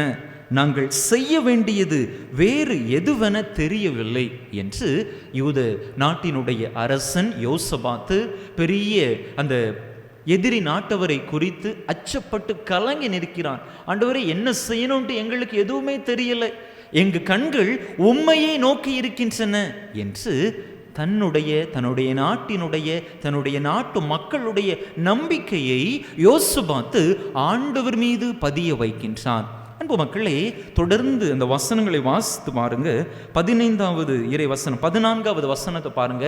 [SPEAKER 3] நாங்கள் செய்ய வேண்டியது வேறு எதுவென தெரியவில்லை என்று யூத நாட்டினுடைய அரசன் யோசபாத்து பெரிய அந்த எதிரி நாட்டவரை குறித்து அச்சப்பட்டு கலங்கி நிற்கிறான். ஆண்டவரே, என்ன செய்யணும்ட்டு எங்களுக்கு எதுவுமே தெரியல, எங்க கண்கள் உம்மையே நோக்கி இருக்கின்றன என்று தன்னுடைய நாட்டு மக்களுடைய நம்பிக்கையை யோசபாத்து ஆண்டவர் மீது பதிய வைக்கின்றான். அன்பு மக்களே, தொடர்ந்து அந்த வசனங்களை வாசித்து பாருங்க. 15வது இறை வசனம், 14வது வசனத்தை பாருங்க.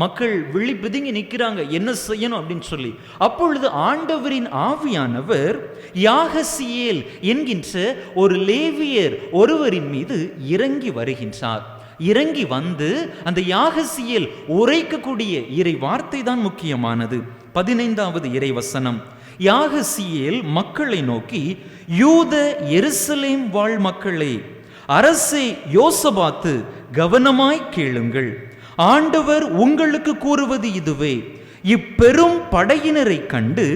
[SPEAKER 3] மக்கள் விழி பிதுங்கி நிற்கிறாங்க, என்ன செய்யணும் அப்படின்னு சொல்லி. அப்பொழுது ஆண்டவரின் ஆவியானவர் யாகசியேல் என்கின்ற ஒரு லேவியர் ஒருவரின் மீது இறங்கி வருகின்றார். இறங்கி வந்து அந்த யாகசியேல் உரைக்கக்கூடிய இறை வார்த்தை தான் முக்கியமானது. 15வது இறை வசனம், யாகசியேல் மக்களை நோக்கி, யூத எருசலேம் வாழ் மக்களே, அரசே யோசபாத்து, கவனமாய் கேளுங்கள். ஆண்டவர் உங்களுக்கு கூறுவது இதுவே, இப்பெரும் படையினரை கண்டு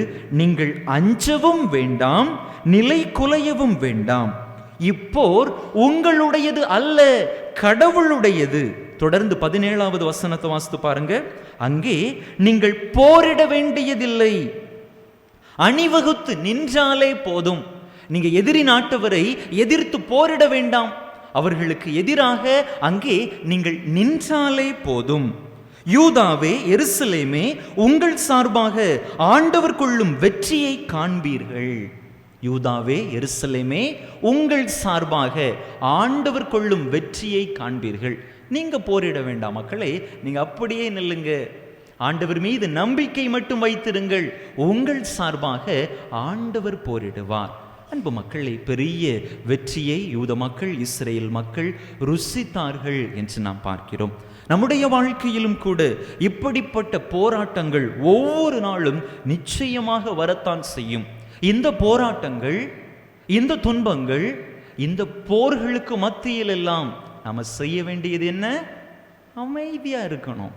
[SPEAKER 3] நீங்கள் அஞ்சவும் வேண்டாம், நிலை குலையவும் வேண்டாம். இப்போர் உங்களுடையது அல்ல, கடவுளுடையது. தொடர்ந்து 17வது வசனத்தை வாசித்து பாருங்க. அங்கே நீங்கள் போரிட வேண்டியதில்லை, அணிவகுத்து நின்றாலே போதும். நீங்க எதிரி நாட்டவரை எதிர்த்து போரிட வேண்டாம், அவர்களுக்கு எதிராக அங்கே நீங்கள் நின்றாலே போதும். யூதாவே, எருசலேமே, உங்கள் சார்பாக ஆண்டவர் கொள்ளும் வெற்றியை காண்பீர்கள். யூதாவே, எருசலேமே, உங்கள் சார்பாக ஆண்டவர் கொள்ளும் வெற்றியை காண்பீர்கள். நீங்க போரிட வேண்டாம் மக்களே, நீங்க அப்படியே நில்லுங்க, ஆண்டவர் மீது நம்பிக்கை மட்டும் வைத்திருங்கள், உங்கள் சார்பாக ஆண்டவர் போரிடுவார். அன்பு மக்களே, பெரிய வெற்றியை யூத மக்கள், இஸ்ரேல் மக்கள் ருசித்தார்கள் என்று நாம் பார்க்கிறோம். நம்முடைய வாழ்க்கையிலும் கூட இப்படிப்பட்ட போராட்டங்கள் ஒவ்வொரு நாளும் நிச்சயமாக வரத்தான் செய்யும். இந்த போராட்டங்கள், இந்த துன்பங்கள், இந்த போர்களுக்கு மத்தியில் எல்லாம் நம்ம செய்ய வேண்டியது என்ன? அமைதியா இருக்கணும்.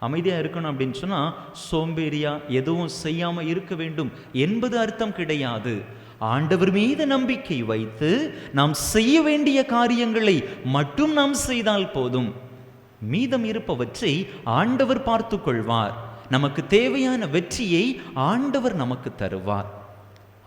[SPEAKER 3] அமைதியா இருக்கணும் அப்படின்னு சொன்னா சோம்பேறியா எதுவும் செய்யாம இருக்க வேண்டும் என்பது அர்த்தம் கிடையாது. ஆண்டவர் மீது நம்பிக்கை வைத்து நாம் செய்ய வேண்டிய காரியங்களை மட்டும் நாம் செய்தால் போதும். மீதம் இருப்பவற்றை ஆண்டவர் பார்த்து கொள்வார். நமக்கு தேவையான வெற்றியை ஆண்டவர் நமக்கு தருவார்.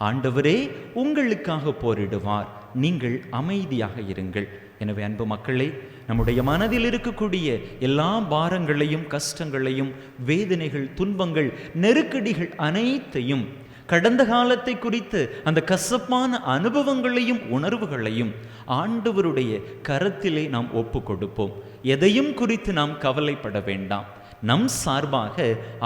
[SPEAKER 3] ஆண்டவரே உங்களுக்காக போரிடுவார், நீங்கள் அமைதியாக இருங்கள். எனவே அன்பு மக்களே, நம்முடைய மனதில் இருக்கக்கூடிய எல்லா பாரங்களையும், கஷ்டங்களையும், வேதனைகள், துன்பங்கள், நெருக்கடிகள் அனைத்தையும், கடந்த காலத்தை குறித்து அந்த கசப்பான அனுபவங்களையும் உணர்வுகளையும் ஆண்டவருடைய கரத்திலே நாம் ஒப்பு கொடுப்போம். எதையும் குறித்து நாம் கவலைப்பட வேண்டாம். நம் சார்பாக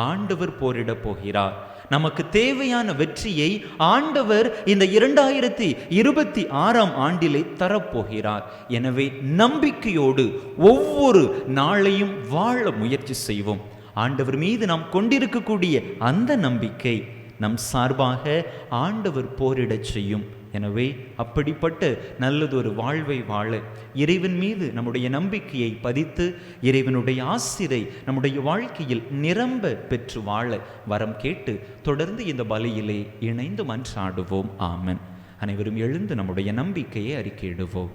[SPEAKER 3] ஆண்டவர் போரிட போகிறார். நமக்கு தேவையான வெற்றியை ஆண்டவர் இந்த 2026ஆம் ஆண்டிலே தரப்போகிறார். எனவே நம்பிக்கையோடு ஒவ்வொரு நாளையும் வாழ முயற்சி செய்வோம். ஆண்டவர் மீது நாம் கொண்டிருக்கக்கூடிய அந்த நம்பிக்கை நம் சார்பாக ஆண்டவர் போரிடச் செய்யும். எனவே அப்படிப்பட்ட நல்லதொரு வாழ்வை வாழ இறைவன் மீது நம்முடைய நம்பிக்கையை பதித்து இறைவனுடைய ஆசிரை நம்முடைய வாழ்க்கையில் நிரம்ப பெற்று வாழ வரம் கேட்டு தொடர்ந்து இந்த பலியிலே இணைந்து மன்றாடுவோம். ஆமென். அனைவரும் எழுந்து நம்முடைய நம்பிக்கையை அறிக்கையிடுவோம்.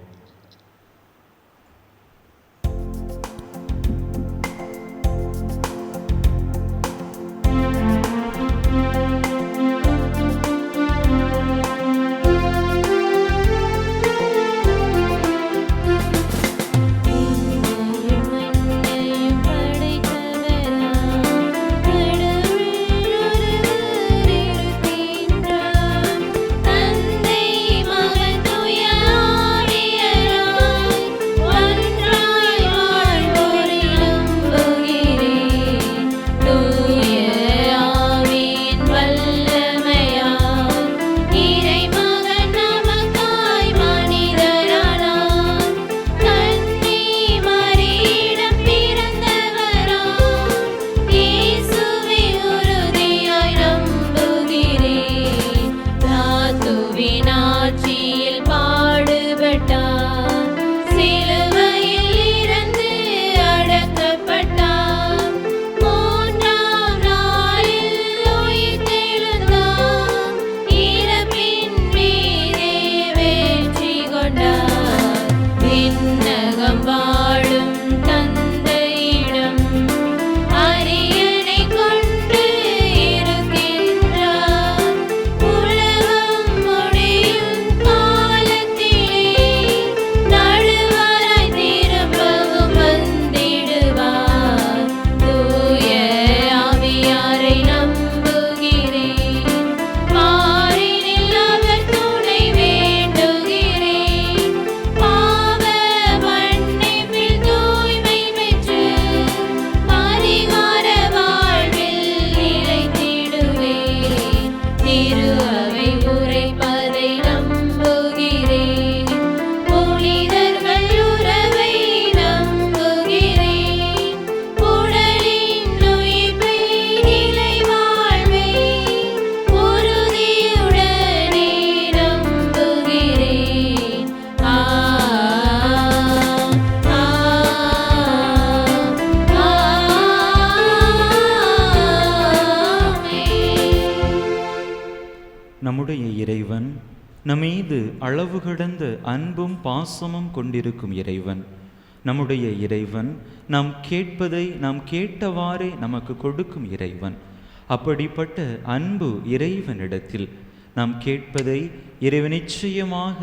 [SPEAKER 3] நம்முடைய இறைவன் நம்மீது அளவு கடந்த அன்பும் பாசமும் கொண்டிருக்கும் இறைவன். நம்முடைய இறைவன் நாம் கேட்பதை நாம் கேட்டவாறே நமக்கு கொடுக்கும் இறைவன். அப்படிப்பட்ட அன்பு இறைவனிடத்தில் நாம் கேட்பதை இறைவன் நிச்சயமாக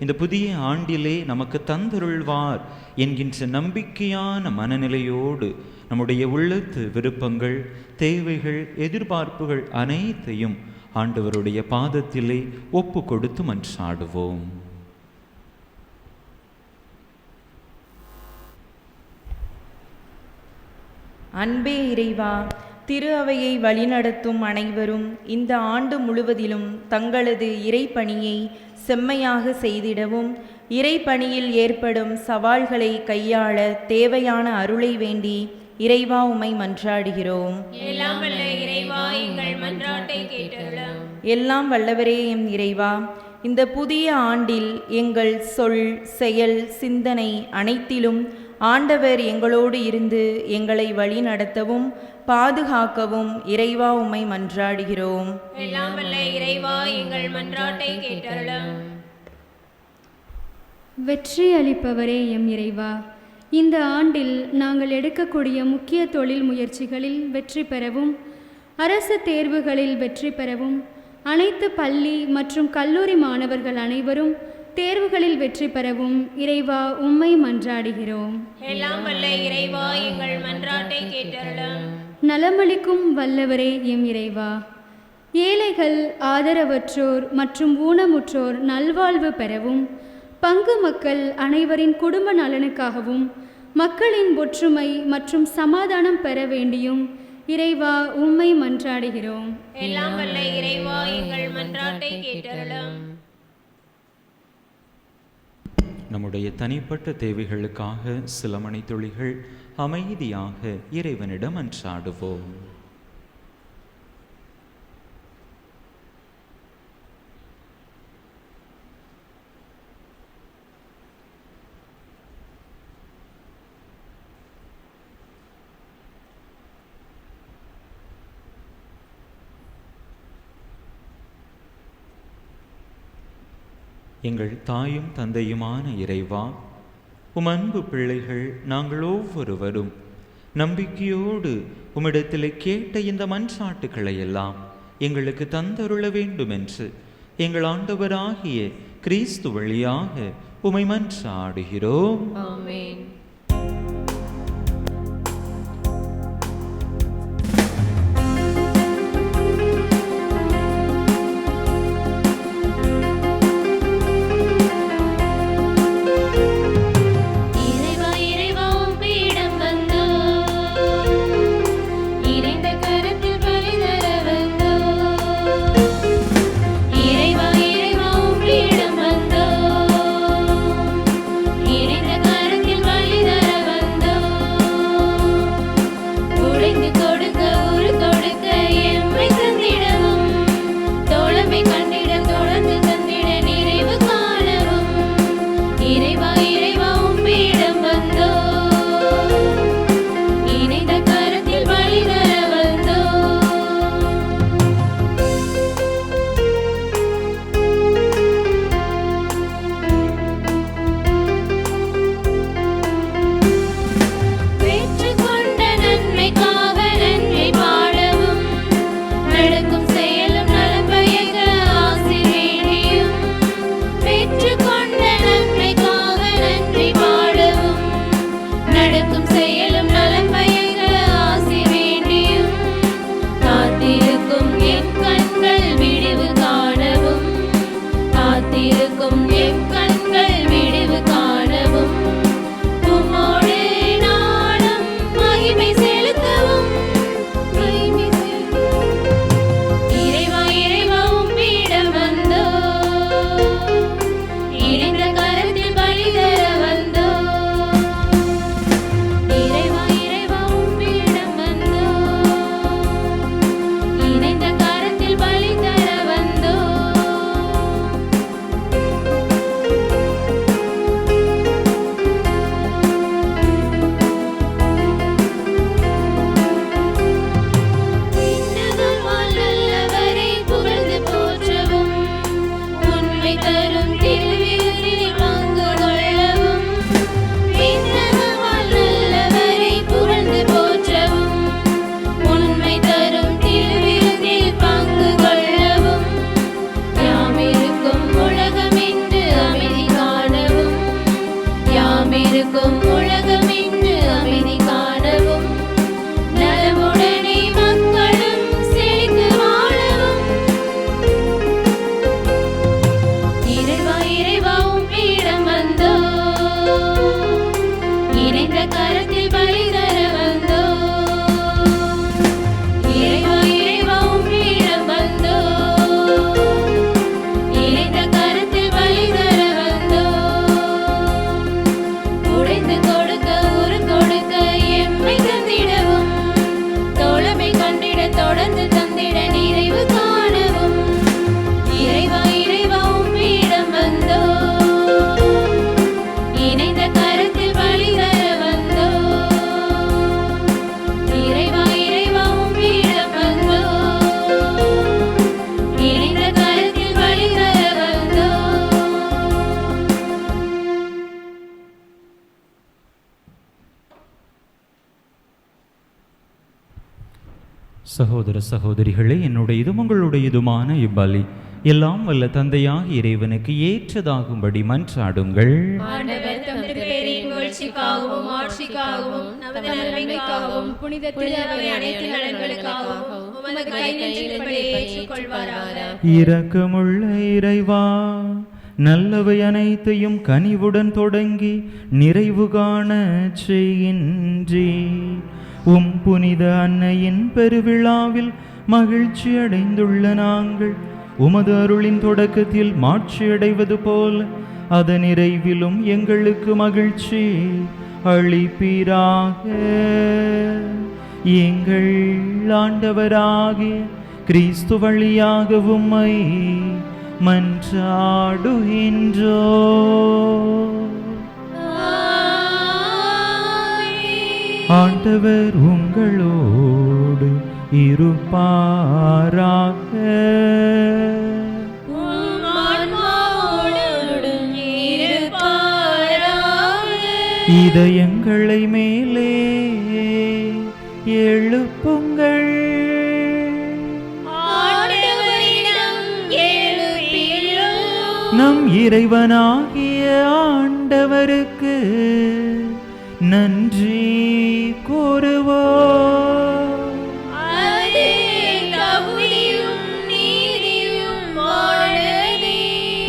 [SPEAKER 3] இந்த புதிய ஆண்டிலே நமக்கு தந்தருள்வார் என்கின்ற நம்பிக்கையான மனநிலையோடு நம்முடைய உள்ளத்து விருப்பங்கள், தேவைகள், எதிர்பார்ப்புகள் அனைத்தையும் ஆண்டவருடைய பாதத்திலே ஒப்பு கொடுத்து மன்றாடுவோம்.
[SPEAKER 6] அன்பே இறைவா, திரு அவையை வழிநடத்தும் அனைவரும் இந்த ஆண்டு முழுவதிலும் தங்களது இறைப்பணியை செம்மையாக செய்திடவும், இறைப்பணியில் ஏற்படும் சவால்களை கையாள தேவையான அருளை வேண்டி இறைவா உம்மை மன்றாடுகிறோம்.
[SPEAKER 1] எல்லாம் வல்ல இறைவா, எங்கள் மன்றாட்டை கேட்டருளும்.
[SPEAKER 6] எல்லாம் வல்லவரே எம் இறைவா, இந்த புதிய ஆண்டில் எங்கள் சொல், செயல், சிந்தனை அனைத்திலும் ஆண்டவர் எங்களோடு இருந்து எங்களை வழி நடத்தவும் பாதுகாக்கவும் இறைவா உம்மை மன்றாடுகிறோம்.
[SPEAKER 1] எல்லாம் வல்ல இறைவா, எங்கள் மன்றாட்டை கேட்டருளும்.
[SPEAKER 7] வெற்றி அளிப்பவரே எம் இறைவா, இந்த ஆண்டில் நாங்கள் எடுக்கக்கூடிய முக்கிய தொழில் முயற்சிகளில் வெற்றி பெறவும், அரசு தேர்வுகளில் வெற்றி பெறவும், அனைத்து பள்ளி மற்றும் கல்லூரி மாணவர்கள் அனைவரும் தேர்வுகளில் வெற்றி பெறவும் இறைவா உம்மை மன்றாடுகிறோம்.
[SPEAKER 1] எல்லாம் வல்ல இறைவா, எங்கள் மன்றாட்டை கேட்டருளும்.
[SPEAKER 7] நலமளிக்கும் வல்லவரே எம் இறைவா, ஏழைகள், ஆதரவற்றோர் மற்றும் ஊனமுற்றோர் நல்வாழ்வு பெறவும், பங்கு மக்கள் அனைவரின் குடும்ப நலனுக்காகவும் மக்களின் ஒற்றுமை மற்றும் சமாதானம் பெற வேண்டியும் இறைவா உம்மை மன்றாடுகிறோம்.
[SPEAKER 1] எல்லாம் வல்ல இறைவா, எங்கள் மன்றாட்டை கேட்டருளும்.
[SPEAKER 3] நம்முடைய தனிப்பட்ட தேவைகளுக்காக சில மணித்துளிகள் அமைதியாக இறைவனிடம் மன்றாடுவோம். எங்கள் தாயும் தந்தையுமான இறைவா, உம் அன்பு பிள்ளைகள் நாங்கள் ஒவ்வொருவரும் நம்பிக்கையோடு உம்மிடத்தில் கேட்ட இந்த மன்றாட்டுக்களை எல்லாம் எங்களுக்கு தந்தருள வேண்டும் என்று எங்கள் ஆண்டவராகிய கிறிஸ்து வழியாக உம்மை மன்றாடுகிறோம்.
[SPEAKER 1] ஆமென். இறைவா,
[SPEAKER 3] சகோதர சகோதரிகளே, என்னுடையதும் உங்களுடையதுமான இப்பலி எல்லாம் வல்ல தந்தையாக இறைவனுக்கு ஏற்றதாகும்படி மன்றாடுங்கள்.
[SPEAKER 1] ஆண்டவர் தம் திருப்பெயரின் புகழ்ச்சிக்காகவும் ஆட்சிக்காகவும் நமது நன்மைக்காகவும் புனித திருவை அனைத்து நலன்களுக்காகவும் உமது கைநெஞ்சின்படி ஏற்றுக்கொள்வாராக.
[SPEAKER 3] இரக்கமுள்ள இறைவா, நல்லவை அனைத்தையும் கனிவுடன் தொடங்கி நிறைவு காண செய்கின்றீர். உம் புனித அன்னையின் பெருவிழாவில் மகிழ்ச்சி அடைந்துள்ள நாங்கள் உமது அருளின் தொடக்கத்தில் மாட்சி அடைவது போல அதன் நிறைவிலும் எங்களுக்கு மகிழ்ச்சி அளிப்பீராக. எங்கள் ஆண்டவராகிய கிறிஸ்து வழியாக உம்மை மன்றாடுகின்றோ. ஆண்டவர் உங்களோடு இருப்பாராக. இதயங்களை மேலே எழுப்புங்கள். நம் இறைவனாகிய ஆண்டவருக்கு நன்றி கூறுவோம்.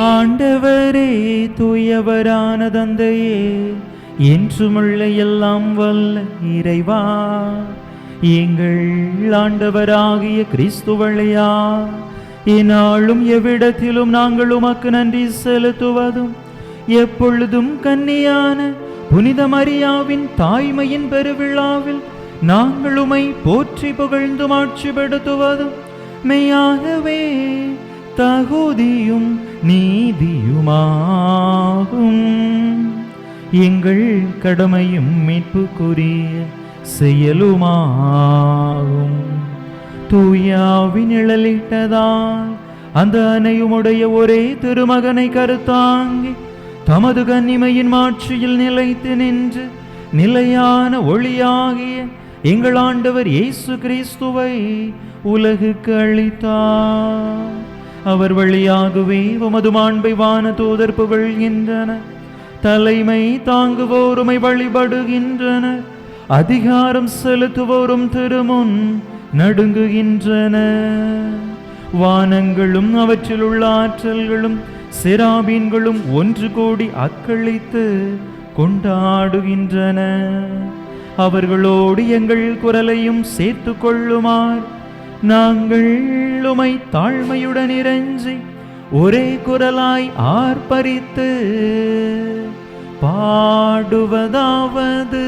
[SPEAKER 3] ஆண்டவரே, தூயவரான தந்தையே, என்றுமுள்ள எல்லாம் வல்ல இறைவா, எங்கள் ஆண்டவராகிய கிறிஸ்து வழியா இந்நாளும் எவ்விடத்திலும் நாங்கள் உமக்கு நன்றி செலுத்துவதும் எப்பொழுதும் கன்னியான புனித மரியாவின் தாய்மையின் பெருவிழாவில் நாங்கள் உமை போற்றி புகழ்ந்து மாட்சிப்படுத்துவதும் மெய்யாகவே தகுதியும் நீதியுமாகும். எங்கள் கடமையும் மீட்புக்குரிய செயலுமாகும். தூயாவின் நிழலிட்டதால் அந்த அன்னையுமுடைய ஒரே திருமகனை கருத்தாங்கி தமது கன்னிமையின் மாட்சியில் நிலைத்து நின்று நிலையான ஒளியாகிய எங்கள் ஆண்டவர் இயேசு கிறிஸ்துவை உலகுக்கு அளித்தார். அவர் வழியாகவே உமது மாண்பை வான தூதர் புகழ்கின்றன. தலைமை தாங்குவோருமை வழிபடுகின்றன. அதிகாரம் செலுத்துவோரும் திருமுன் நடுங்குகின்றன. வானங்களும் அவற்றில் உள்ள ஆற்றல்களும் செராபீன்களும் ஒன்று கூடி அக்களித்து கொண்டாடுகின்றன. அவர்களோடு எங்கள் குரலையும் சேர்த்து கொள்ளுமாறு நாங்கள் உமை தாழ்மையுடன் இறைஞ்சி ஒரே குரலாய் ஆர்ப்பரித்து பாடுவதாவது: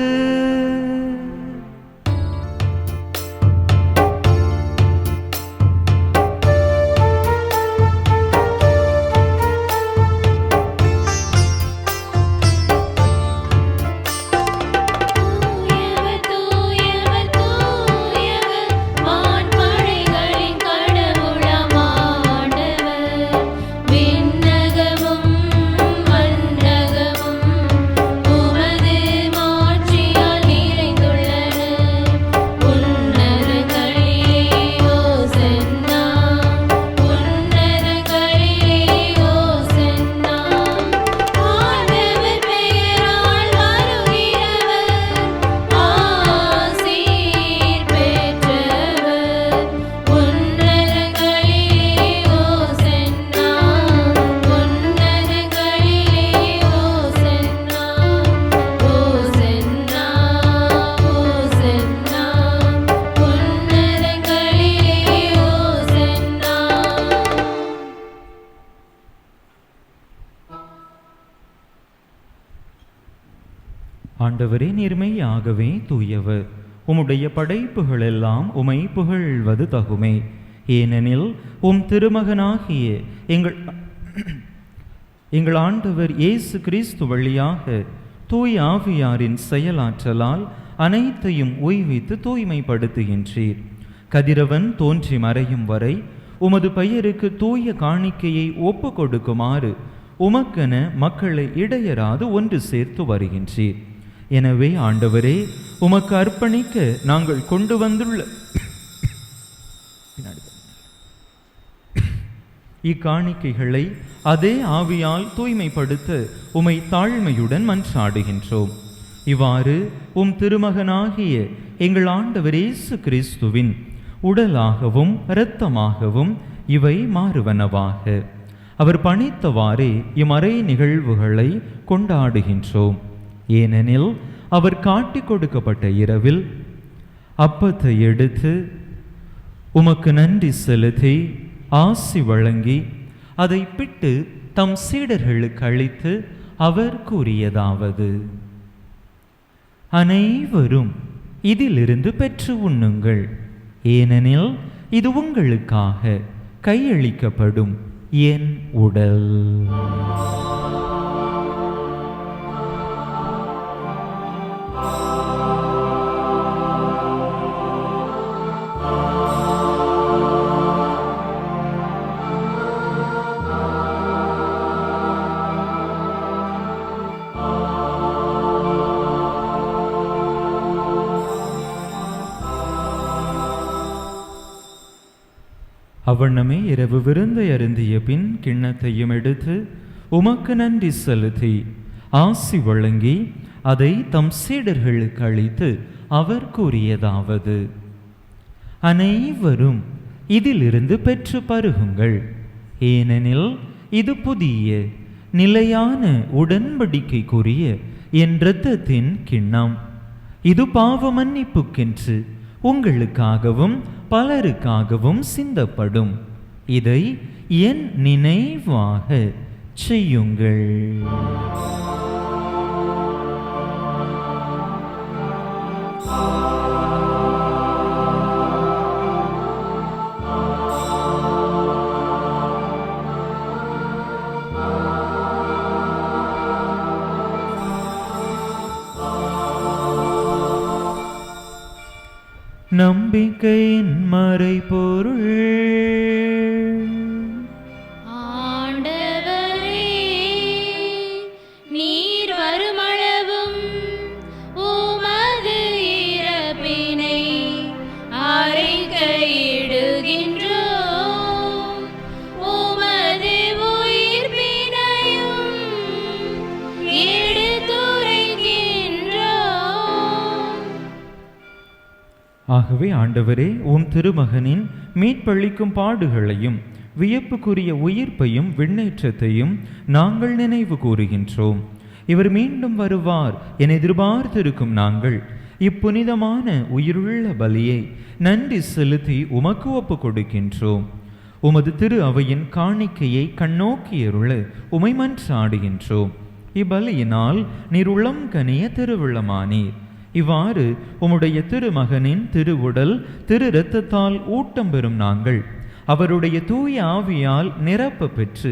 [SPEAKER 3] ஆண்டவரே, நீர்மையாகவே தூயவர். உம்முடைய படைப்புகள் எல்லாம் உமை புகழ்வது தகுமே. ஏனெனில் உம் திருமகனாகிய எங்கள் ஆண்டவர் இயேசு கிறிஸ்து வழியாக தூய ஆவியாரின் செயலாற்றலால் அனைத்தையும் உய்வித்து தூய்மைப்படுத்துகின்றீர். கதிரவன் தோன்றி மறையும் வரை உமது பெயருக்கு தூய காணிக்கையை ஒப்பு கொடுக்குமாறு உமக்கென மக்களை இடையராது ஒன்று சேர்த்து வருகின்றீர். எனவே ஆண்டவரே, உமக்கு அர்ப்பணிக்க நாங்கள் கொண்டு வந்துள்ள இக்காணிக்கைகளை அதே ஆவியால் தூய்மைப்படுத்த உமை தாழ்மையுடன் மன்றாடுகின்றோம். இவ்வாறு திருமகனாகிய எங்கள் ஆண்டவர் இயேசு கிறிஸ்துவின் உடலாகவும் இரத்தமாகவும் இவை மாறுவனவாக. அவர் பணித்தவாறே இம்மறை நிகழ்வுகளை கொண்டாடுகின்றோம். ஏனெனில் அவர் காட்டிக் கொடுக்கப்பட்ட இரவில் அப்பத்தை எடுத்து உமக்கு நன்றி செலுத்தி ஆசி வழங்கி அதை பிட்டு தம் சீடர்களுக்கு அளித்து அவர் கூறியதாவது: அனைவரும் இதிலிருந்து பெற்று உண்ணுங்கள், ஏனெனில் இது உங்களுக்காக கையளிக்கப்படும் என் உடல். அவ்வண்ணமே இரவு விருந்தை அருந்திய பின் கிண்ணத்தையும் எடுத்து உமக்கு நன்றி செலுத்தி ஆசி வழங்கி அதை தம் சீடர்களுக்கு அளித்து அவர் கூறியதாவது: அனைவரும் இதிலிருந்து பெற்று பருகுங்கள், ஏனெனில் இது புதிய நிலையான உடன்படிக்கைக்குரிய என் இரத்தத்தின் கிண்ணம். இது பாவ மன்னிப்புக்கென்று உங்களுக்காகவும் பலருக்காகவும் சிந்தப்படும். இதை என் நினைவாக செய்யுங்கள். நம்பிக்கையின் மறைபொருள்.
[SPEAKER 5] ஆண்டவரே, நீர் வருமளவும் உமது இறப்பினை அறிக்கையிடுகின்றோம், உமது உயிர்ப்பினையும் எடுத்துரைக்கின்றோம்.
[SPEAKER 3] ஆகவே ஆண்டவரே, திருமகனின் மீட்பளிக்கும் பாடுகளையும் வியப்புக்குரிய உயிர்ப்பையும் விண்ணேற்றத்தையும் நாங்கள் நினைவு கூறுகின்றோம். இவர் மீண்டும் வருவார் என எதிர்பார்த்திருக்கும் நாங்கள் இப்புனிதமான உயிருள்ள பலியை நன்றி செலுத்தி உமக்கு ஒப்பு கொடுக்கின்றோம். உமது திரு அவையின் காணிக்கையை கண்ணோக்கியருள உமை மன்றாடுகின்றோம். இப்பலியினால் நீர் உளம் கனிய திருவிழமானீர். இவ்வாறு உம்முடைய திருமகனின் திருவுடல் திரு இரத்தத்தால் ஊட்டம் பெறும் நாங்கள் அவருடைய தூய ஆவியால் நிரப்ப பெற்று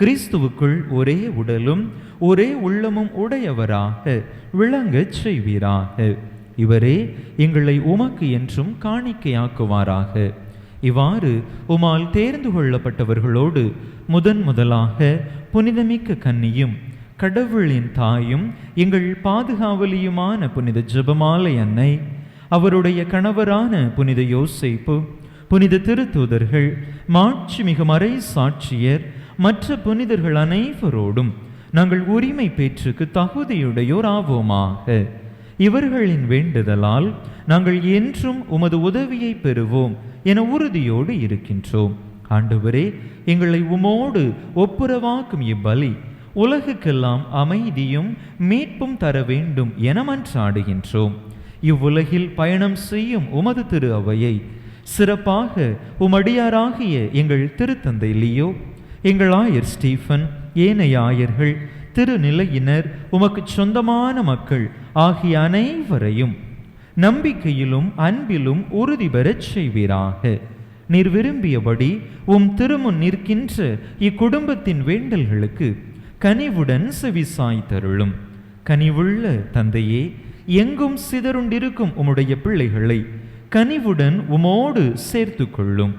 [SPEAKER 3] கிறிஸ்துவுக்குள் ஒரே உடலும் ஒரே உள்ளமும் உடையவராக விளங்கச் செய்வீராக. இவரே எங்களை உமக்கு என்றும் காணிக்கையாக்குவாராக. இவ்வாறு உமால் தேர்ந்து கொள்ளப்பட்டவர்களோடு முதலாக புனிதமிக்க கன்னியும் கடவுளின் தாயும் எங்கள் பாதுகாவலியுமான புனித ஜெபமாலை அன்னை, அவருடைய கணவரான புனித யோசேப்பு, புனித திருத்தூதர்கள், மாட்சிமிகு மறை சாட்சியர், மற்ற புனிதர்கள் அனைவரோடும் நாங்கள் உரிமை பேற்றுக்கு தகுதியுடையோர் ஆவோமாக. இவர்களின் வேண்டுதலால் நாங்கள் என்றும் உமது உதவியை பெறுவோம் என உறுதியோடு இருக்கின்றோம். ஆண்டவரே, எங்களை உமோடு ஒப்புரவாக்கும் இப்பலி உலகுக்கெல்லாம் அமைதியும் மீட்பும் தர வேண்டும் என மன்றாடுகின்றோம். இவ்வுலகில் பயணம் செய்யும் உமது திரு அவையை சிறப்பாக உமடியாராகிய எங்கள் திருத்தந்தை லியோ, எங்கள் ஆயர் ஸ்டீஃபன், ஏனைய ஆயர்கள், திருநிலையினர், உமக்கு சொந்தமான மக்கள் ஆகிய அனைவரையும் நம்பிக்கையிலும் அன்பிலும் உறுதி பெறச் செய்வீராக. நீர் விரும்பியபடி திருமுன் நிற்கின்ற இக்குடும்பத்தின் வேண்டல்களுக்கு கனிவுடன் செவிசாய்த்தருளும். கனிவுள்ள தந்தையே, எங்கும் சிதறுண்டிருக்கும் உம்முடைய பிள்ளைகளை கனிவுடன் உமோடு சேர்த்து கொள்ளும்.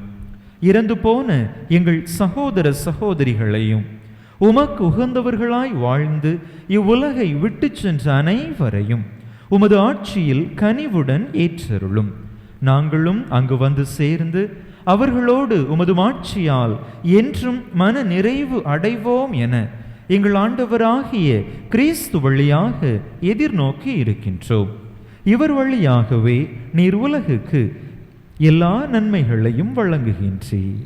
[SPEAKER 3] இறந்து போன எங்கள் சகோதர சகோதரிகளையும் உமக்கு உகந்தவர்களாய் வாழ்ந்து இவ்வுலகை விட்டு சென்ற அனைவரையும் உமது ஆட்சியில் கனிவுடன் ஏற்றருளும். நாங்களும் அங்கு வந்து சேர்ந்து
[SPEAKER 8] அவர்களோடு உமது மாட்சியால் என்றும் மன நிறைவு அடைவோம் என எங்கள் ஆண்டவராகிய கிறிஸ்து வழியாக எதிர்நோக்கி இருக்கின்றோம். இவர் வழியாகவே நீர் உலகுக்கு எல்லா நன்மைகளையும் வழங்குகின்றீர்.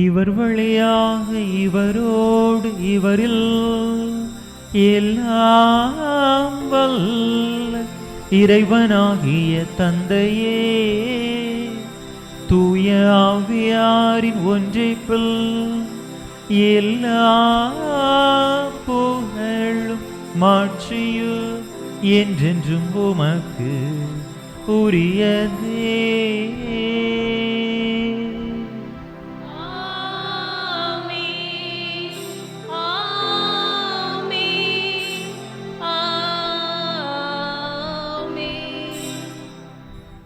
[SPEAKER 8] இவர் வழியாக இவரோடு இவரில் எல்லாம் வல்ல இறைவனாகிய தந்தையே, தூய ஆவியாரின் ஒன்றிப்பில் எல்லா புகழும் மாட்சியும் என்றென்றும் உமக்கு உரியதே.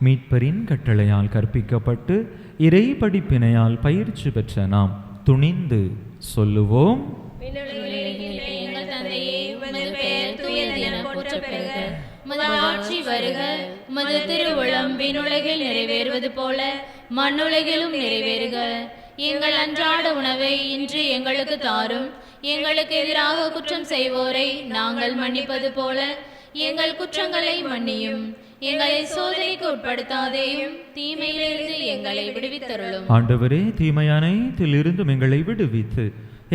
[SPEAKER 8] மீட்பரின் கட்டளையால் கற்பிக்கப்பட்டு இறை படிப்பினையால் பயிற்சி பெற்ற நாம் துணிந்து சொல்லுவோம்.
[SPEAKER 5] எங்கள் தந்தையே, உமது பெயர் தூயது என போற்றப் பெறுக. உமது ஆட்சி வருக. உமது திருவுளம் விண்ணுலகில் நிறைவேறுவது போல மண்ணுலகிலும் நிறைவேறுக. எங்கள் அன்றாட உணவை இன்று எங்களுக்கு தாரும். எங்களுக்கு எதிராக குற்றம் செய்வோரை நாங்கள் மன்னிப்பது போல எங்கள் குற்றங்களை மன்னியும். எங்களை சோதனைக்கு உட்படுத்தாதேயும், தீமையிலிருந்து எங்களை விடுவித்தருளும்.
[SPEAKER 8] ஆண்டவரே, தீமை அனைத்திலிருந்தும் எங்களை விடுவித்து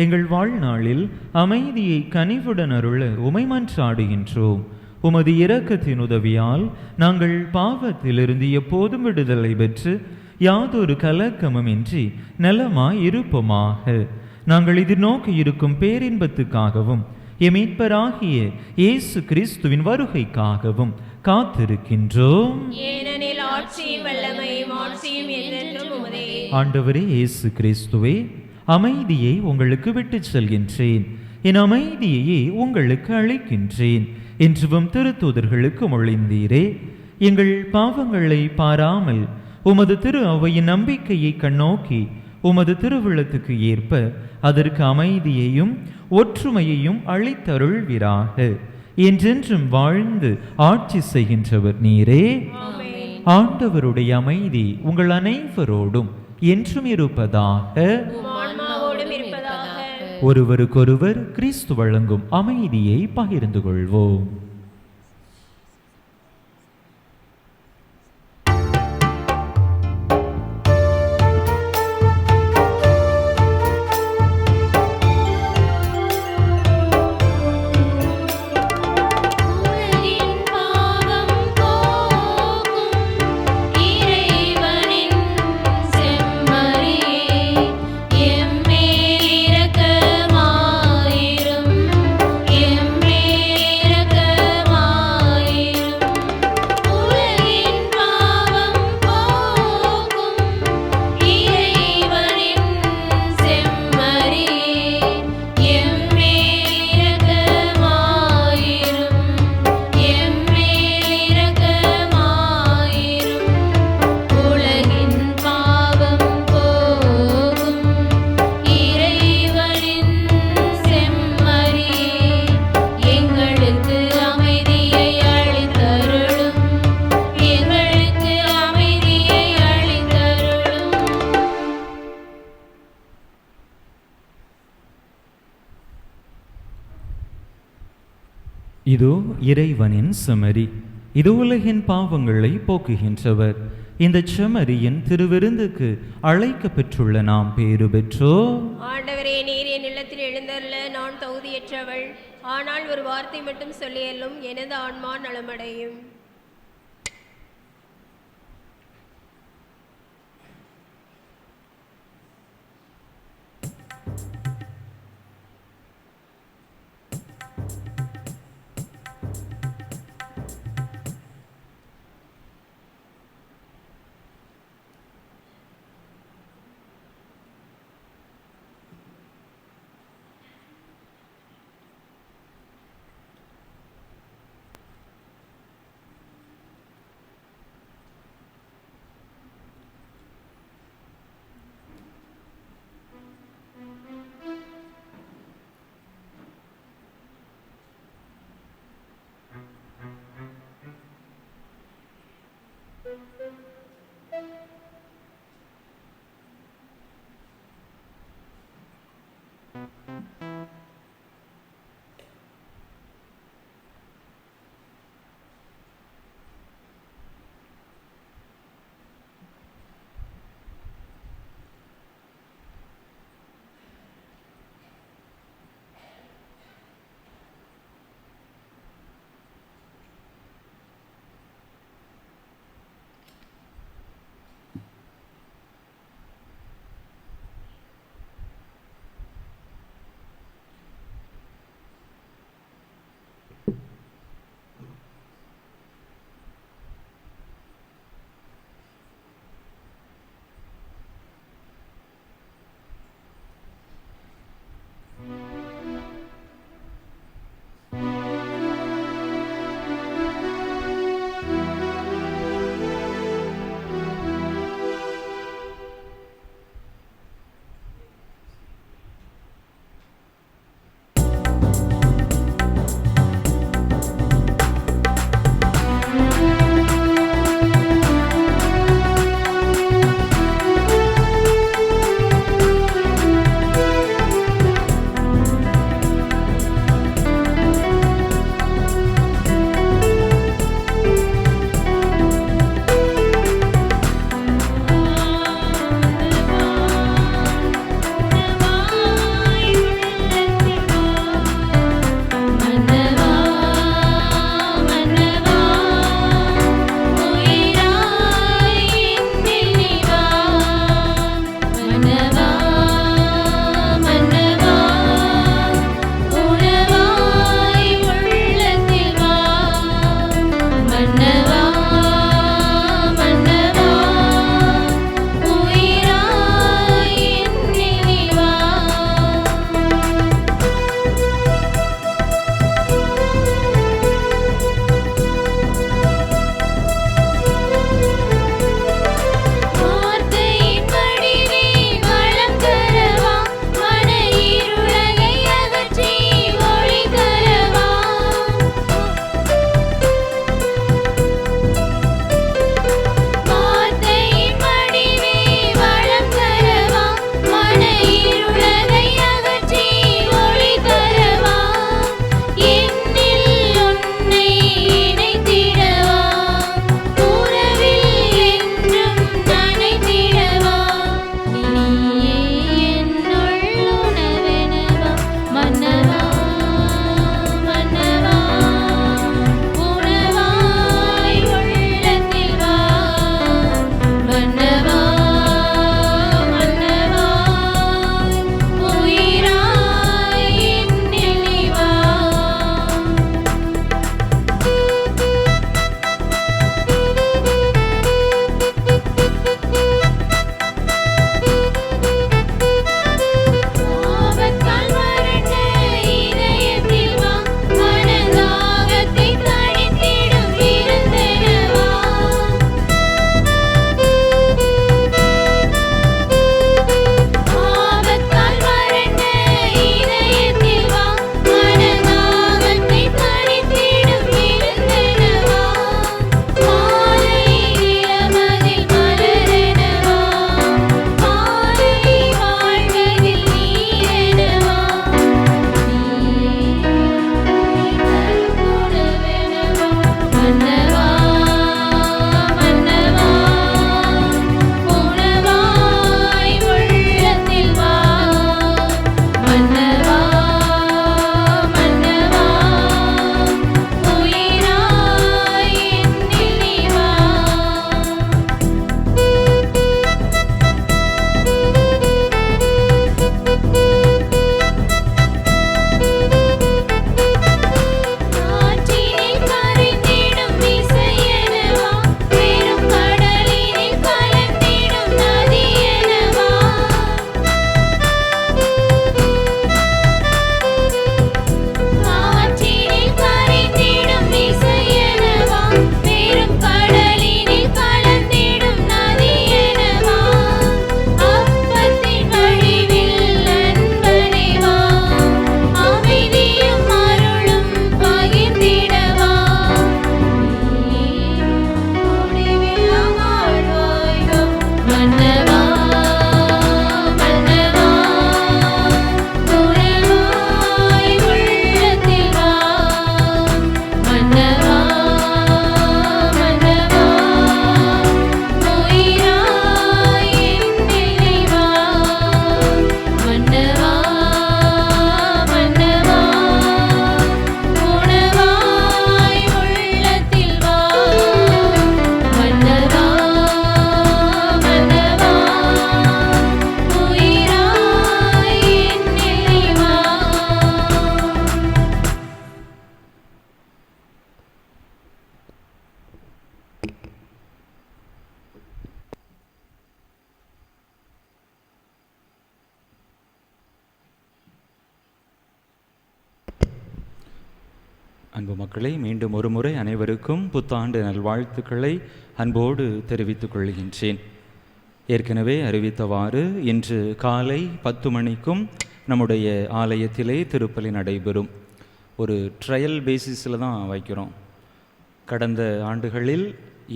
[SPEAKER 8] எங்கள் வாழ்நாளில் அமைதியை கனிவுடன் அருள உமை மன்றாடுகின்றோம். உமது இரக்கத்தின் உதவியால் நாங்கள் பாவத்திலிருந்து எப்போதும் விடுதலை பெற்று யாதொரு கலக்கமுமின்றி நலமாய் இருப்போமாக. நாங்கள் எதிர்நோக்கி இருக்கும் பேரின்பத்துக்காகவும் எம் மீட்பராகிய இயேசு கிறிஸ்துவின் வருகைக்காகவும் காத்திருக்கின்றோம்.
[SPEAKER 5] ஏனெனில் ஆட்சியும் வல்லமையும் ஆட்சியும் என்றென்றும் உமதே.
[SPEAKER 8] ஆண்டவரே இயேசு கிறிஸ்துவே, அமைதியை உங்களுக்கு விட்டுச் செல்கின்றேன், என் அமைதியையே உங்களுக்கு அளிக்கின்றேன் என்றும் திருத்தூதர்களுக்கு மொழிந்தீரே. எங்கள் பாவங்களை பாராமல் உமது திரு அவையின் நம்பிக்கையை கண்ணோக்கி உமது திருவிழத்துக்கு ஏற்ப அதற்கு அமைதியையும் ஒற்றுமையையும் அளித்தருள்வீராக. என்றென்றும் வாழ்ந்து ஆட்சி செய்கின்றவர் நீரே. ஆண்டவருடைய அமைதி உங்கள் அனைவரோடும் என்றும் இருப்பதாக. ஒருவருக்கொருவர் கிறிஸ்து வழங்கும் அமைதியை பகிர்ந்து கொள்வோம். இதோ இறைவனின் செமரி, இது உலகின் பாவங்களை போக்குகின்றவர். இந்த செமரியின் திருவிருந்துக்கு அழைக்க பெற்றுள்ள நாம் பேறு பெற்றோ.
[SPEAKER 9] ஆண்டவரே, நீர் என் இல்லத்தில் எழுந்தருள நான் தகுதியற்றவள். ஆனால் ஒரு வார்த்தை மட்டும் சொல்லியல்லும் எனது ஆன்மா நலமடையும்.
[SPEAKER 3] அன்பு மக்களை, மீண்டும் ஒரு முறை அனைவருக்கும் புத்தாண்டு நல்வாழ்த்துக்களை அன்போடு தெரிவித்துக் கொள்கின்றேன். ஏற்கனவே அறிவித்தவாறு இன்று காலை 10 மணிக்கும் நம்முடைய ஆலயத்திலே திருப்பலி நடைபெறும். ஒரு ட்ரையல் பேசிஸில் தான் வைக்கிறோம். கடந்த ஆண்டுகளில்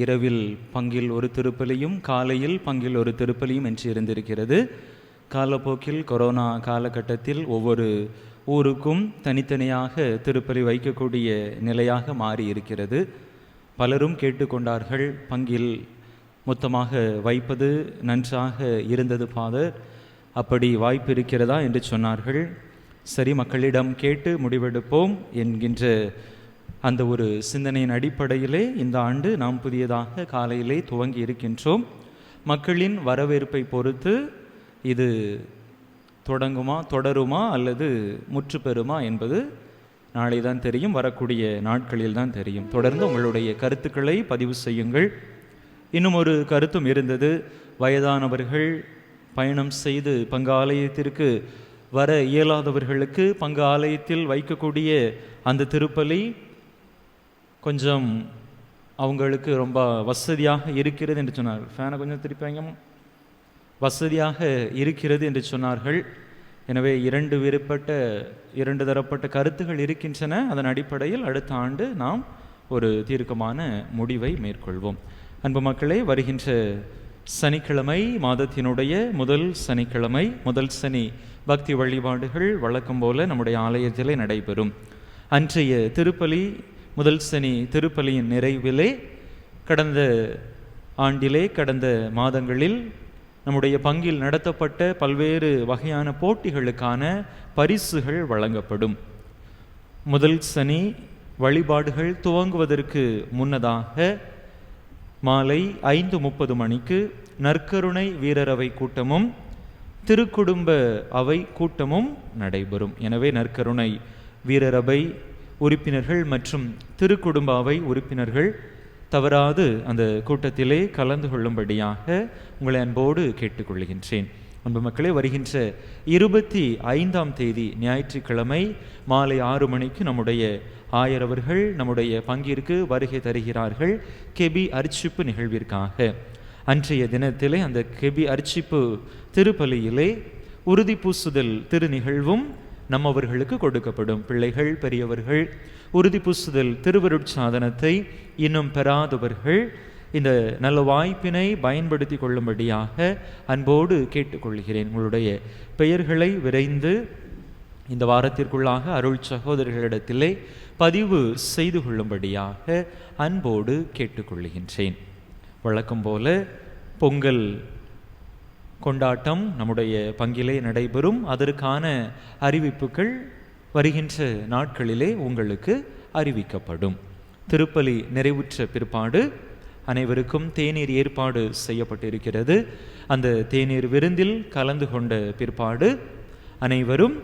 [SPEAKER 3] இரவில் பங்கில் ஒரு திருப்பலியும் காலையில் பங்கில் ஒரு திருப்பலியும் என்று இருந்திருக்கிறது. காலப்போக்கில் கொரோனா காலகட்டத்தில் ஒவ்வொரு ஊருக்கும் தனித்தனியாக திருப்பலி வைக்கக்கூடிய நிலையாக மாறி இருக்கிறது. பலரும் கேட்டுக்கொண்டார்கள், பங்கில் மொத்தமாக வைப்பது நன்றாக இருந்தது ஃபாதர், அப்படி வாய்ப்பு இருக்கிறதா என்று சொன்னார்கள். சரி, மக்களிடம் கேட்டு முடிவெடுப்போம் என்கின்ற அந்த ஒரு சிந்தனையின் அடிப்படையிலே இந்த ஆண்டு நாம் புதியதாக காலையிலே துவங்கி இருக்கின்றோம். மக்களின் வரவேற்பை பொறுத்து இது தொடங்குமா, தொடருமா அல்லது முற்று பெறுமா என்பது நாளை தான் தெரியும், வரக்கூடிய நாட்களில் தான் தெரியும். தொடர்ந்து உங்களுடைய கருத்துக்களை பதிவு செய்யுங்கள். இன்னும் ஒரு கருத்தும் இருந்தது. வயதானவர்கள் பயணம் செய்து பங்கு ஆலயத்திற்கு வர இயலாதவர்களுக்கு பங்கு ஆலயத்தில் வைக்கக்கூடிய அந்த திருப்பலி கொஞ்சம் அவங்களுக்கு ரொம்ப வசதியாக இருக்கிறது என்று சொன்னார்கள். ஃபேனை கொஞ்சம் திருப்பாங்க, வசதியாக இருக்கிறது என்று சொன்னார்கள். எனவே இரண்டு தரப்பட்ட கருத்துகள் இருக்கின்றன. அதன் அடிப்படையில் அடுத்த ஆண்டு நாம் ஒரு தீர்க்கமான முடிவை மேற்கொள்வோம். அன்பு மக்களே, வருகின்ற சனிக்கிழமை, மாதத்தினுடைய முதல் சனிக்கிழமை, முதல் சனி பக்தி வழிபாடுகள் வழக்கம் போல நம்முடைய ஆலயத்திலே நடைபெறும். அன்றைய திருப்பலி, முதல் சனி திருப்பலியின் நிறைவிலே கடந்த ஆண்டிலே, கடந்த மாதங்களில் நம்முடைய பங்கில் நடத்தப்பட்ட பல்வேறு வகையான போட்டிகளுக்கான பரிசுகள் வழங்கப்படும். முதல் சனி வழிபாடுகள் துவங்குவதற்கு முன்னதாக மாலை 5:30 மணிக்கு நற்கருணை வீரரவை கூட்டமும் திருக்குடும்ப அவை கூட்டமும் நடைபெறும். எனவே நற்கருணை வீரரவை உறுப்பினர்கள் மற்றும் திருக்குடும்ப அவை உறுப்பினர்கள் தவறாது அந்த கூட்டத்திலே கலந்து கொள்ளும்படியாக உங்களை அன்போடு கேட்டுக்கொள்கின்றேன். அன்பு மக்களே, வருகின்ற 25ஆம் தேதி ஞாயிற்றுக்கிழமை மாலை 6 மணிக்கு நம்முடைய ஆயரவர்கள் நம்முடைய பங்கிற்கு வருகை தருகிறார்கள் கெபி அர்ச்சிப்பு நிகழ்விற்காக. அன்றைய தினத்திலே அந்த கெபி அர்ச்சிப்பு திருப்பலியிலே உறுதி பூசுதல் திரு நிகழ்வும் நம்மவர்களுக்கு கொடுக்கப்படும். பிள்ளைகள், பெரியவர்கள் உறுதி பூசுதல் திருவருட்சாதனத்தை இன்னும் பெறாதவர்கள் இந்த நல்ல வாய்ப்பினை பயன்படுத்தி கொள்ளும்படியாக அன்போடு கேட்டுக்கொள்கிறேன். உங்களுடைய பெயர்களை விரைந்து இந்த வாரத்திற்குள்ளாக அருள் சகோதரர்களிடத்திலே பதிவு செய்து கொள்ளும்படியாக அன்போடு கேட்டுக்கொள்கின்றேன். வழக்கம் போல பொங்கல் கொண்டாட்டம் நம்முடைய பங்கிலே நடைபெறும். அதற்கான அறிவிப்புகள் வருகின்ற நாட்களிலே உங்களுக்கு அறிவிக்கப்படும். திருப்பலி நிறைவுற்ற பிற்பாடு அனைவருக்கும் தேநீர் ஏற்பாடு செய்யப்பட்டிருக்கிறது. அந்த தேநீர் விருந்தில் கலந்து கொண்ட பிற்பாடு அனைவரும்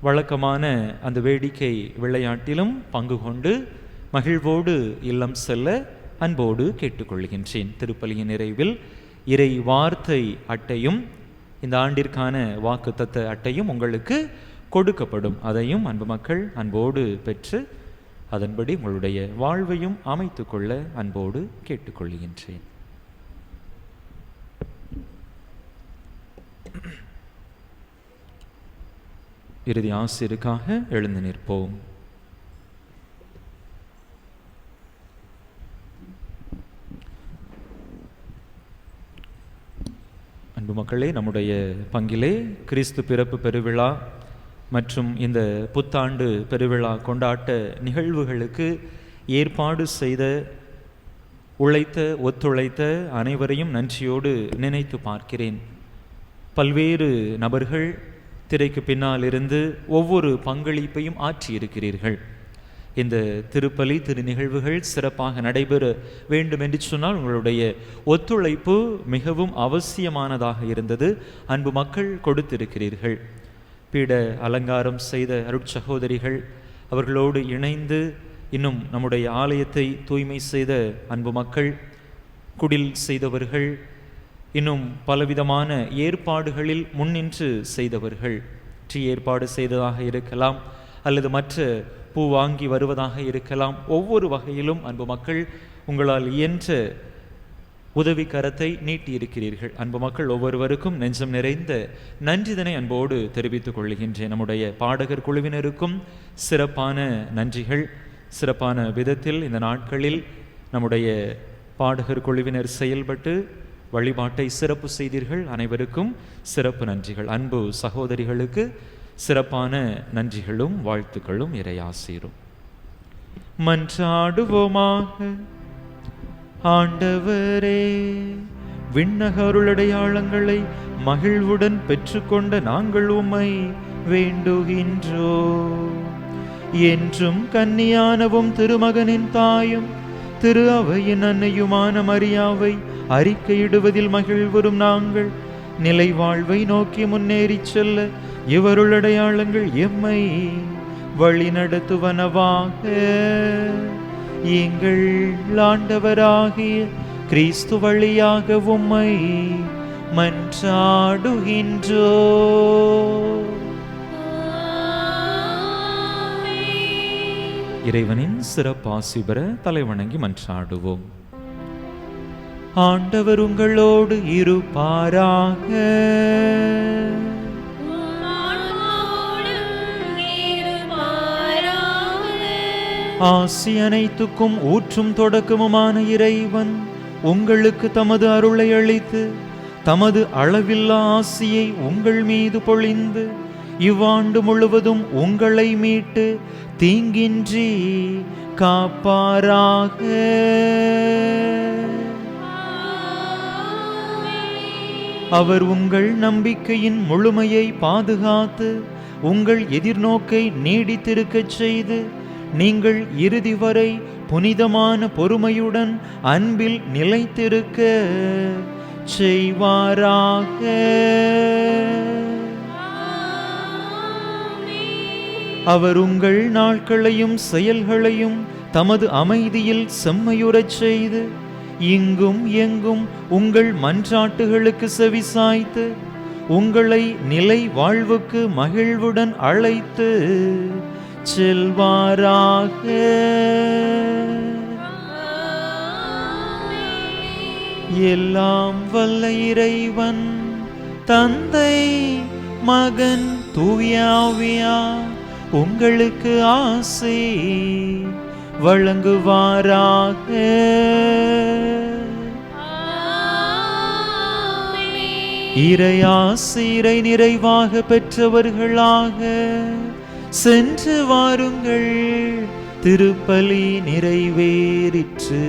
[SPEAKER 3] வழக்கமான அந்த வேடிக்கை விளையாட்டிலும் பங்கு கொண்டு மகிழ்வோடு இல்லம் செல்ல அன்போடு கேட்டுக்கொள்கின்றேன். திருப்பலியின் நிறைவில் இறை வார்த்தை அட்டையும் இந்த ஆண்டிற்கான வாக்குத்தத்த அட்டையும் உங்களுக்கு கொடுக்கப்படும். அதையும் அன்பு மக்கள் அன்போடு பெற்று அதன்படி உங்களுடைய வாழ்வையும் அமைத்து கொள்ள அன்போடு கேட்டுக்கொள்கின்றேன். இறுதி ஆசிரியருக்காக எழுந்து நிற்போம். அன்பு மக்களே, நம்முடைய பங்கிலே கிறிஸ்து பிறப்பு பெருவிழா மற்றும் இந்த புத்தாண்டு பெருவிழா கொண்டாட்ட நிகழ்வுகளுக்கு ஏற்பாடு செய்த, உழைத்த, ஒத்துழைத்த அனைவரையும் நன்றியோடு நினைத்து பார்க்கிறேன். பல்வேறு நபர்கள் திரைக்கு பின்னால் இருந்து ஒவ்வொரு பங்களிப்பையும் ஆற்றியிருக்கிறீர்கள். இந்த திருப்பலி திரு நிகழ்வுகள் சிறப்பாக நடைபெற வேண்டும் என்று சொன்னால் உங்களுடைய ஒத்துழைப்பு மிகவும் அவசியமானதாக இருந்தது. அன்பு மக்கள் கொடுத்திருக்கிறீர்கள். பீட அலங்காரம் செய்த அருட்சகோதரிகள், அவர்களோடு இணைந்து இன்னும் நம்முடைய ஆலயத்தை தூய்மை செய்த அன்பு மக்கள், குடில் செய்தவர்கள், இன்னும் பலவிதமான ஏற்பாடுகளில் முன்னின்று செய்தவர்கள், ஏற்பாடு செய்ததாக இருக்கலாம் அல்லது மற்ற பூ வாங்கி வருவதாக இருக்கலாம். ஒவ்வொரு வகையிலும் அன்பு மக்கள் உங்களால் இயன்ற உதவி கரத்தை நீட்டி இருக்கிறீர்கள். அன்பு மக்கள் ஒவ்வொருவருக்கும் நெஞ்சம் நிறைந்த நன்றிதனை அன்போடு தெரிவித்துக் கொள்கின்றேன். நம்முடைய பாடகர் குழுவினருக்கும் சிறப்பான நன்றிகள். சிறப்பான விதத்தில் இந்த நாட்களில் நம்முடைய பாடகர் குழுவினர் செயல்பட்டு வழிபாட்டை சிறப்பு செய்தீர்கள். அனைவருக்கும் சிறப்பு நன்றிகள். அன்பு சகோதரிகளுக்கு சிறப்பான நன்றிகளும் வாழ்த்துக்களும் இறையாசீரும். மன்றாடுவோமாக. ஆண்டவரே, விண்ணக அருளடையாளங்களை மகிழ்வுடன் பெற்றுக்கொண்ட நாங்கள் உம்மை வேண்டுகின்றோம். என்றும் கன்னியானவும் திருமகனின் தாயும் திரு அவையின் அன்னையுமான மரியாவை அறிக்கையிடுவதில் மகிழ்வரும் நாங்கள் நிலை வாழ்வை நோக்கி முன்னேறி செல்ல இவருளடையாளங்கள் எம்மை வழி நடத்துவனவாக. எங்கள் ஆண்டவராகிய கிறிஸ்து வழியாக உம்மை மன்றாடுகின்றோ. இறைவனின் சிறப்பாசி பெற தலைவணங்கி மன்றாடுவோம். ஆண்டவர் உங்களோடு இருப்பாராக. ஆசி அனைத்துக்கும் ஊற்றும் தொடக்கமுமான இறைவன் உங்களுக்கு தமது அருளை அளித்து தமது அளவில்லா ஆசியை உங்கள் மீது பொழிந்து இவ்வாண்டு முழுவதும் உங்களை மீட்டு தீங்கின்றி காப்பாராக. அவர் உங்கள் நம்பிக்கையின் முழுமையை பாதுகாத்து உங்கள் எதிர்நோக்கை நீடித்திருக்கச் செய்து நீங்கள் இறுதி வரை புனிதமான பொறுமையுடன் அன்பில் நிலைத்திருக்க செய்வாராக. அவர் உங்கள் நாட்களையும் செயல்களையும் தமது அமைதியில் செம்மையுறச் செய்து இங்கும் எங்கும் உங்கள் மன்றாட்டுகளுக்கு செவிசாய்த்து உங்களை நிலை வாழ்வுக்கு மகிழ்வுடன் அழைத்து செல்வாராக. எல்லாம் வல்ல இறைவன் தந்தை மகன் தூய ஆவியார் உங்களுக்கு ஆசி வழங்குவாராக. இறையாசிரை நிறைவாக பெற்றவர்களாக சென்று வாருங்கள். திருப்பலி நிறைவேறிற்று.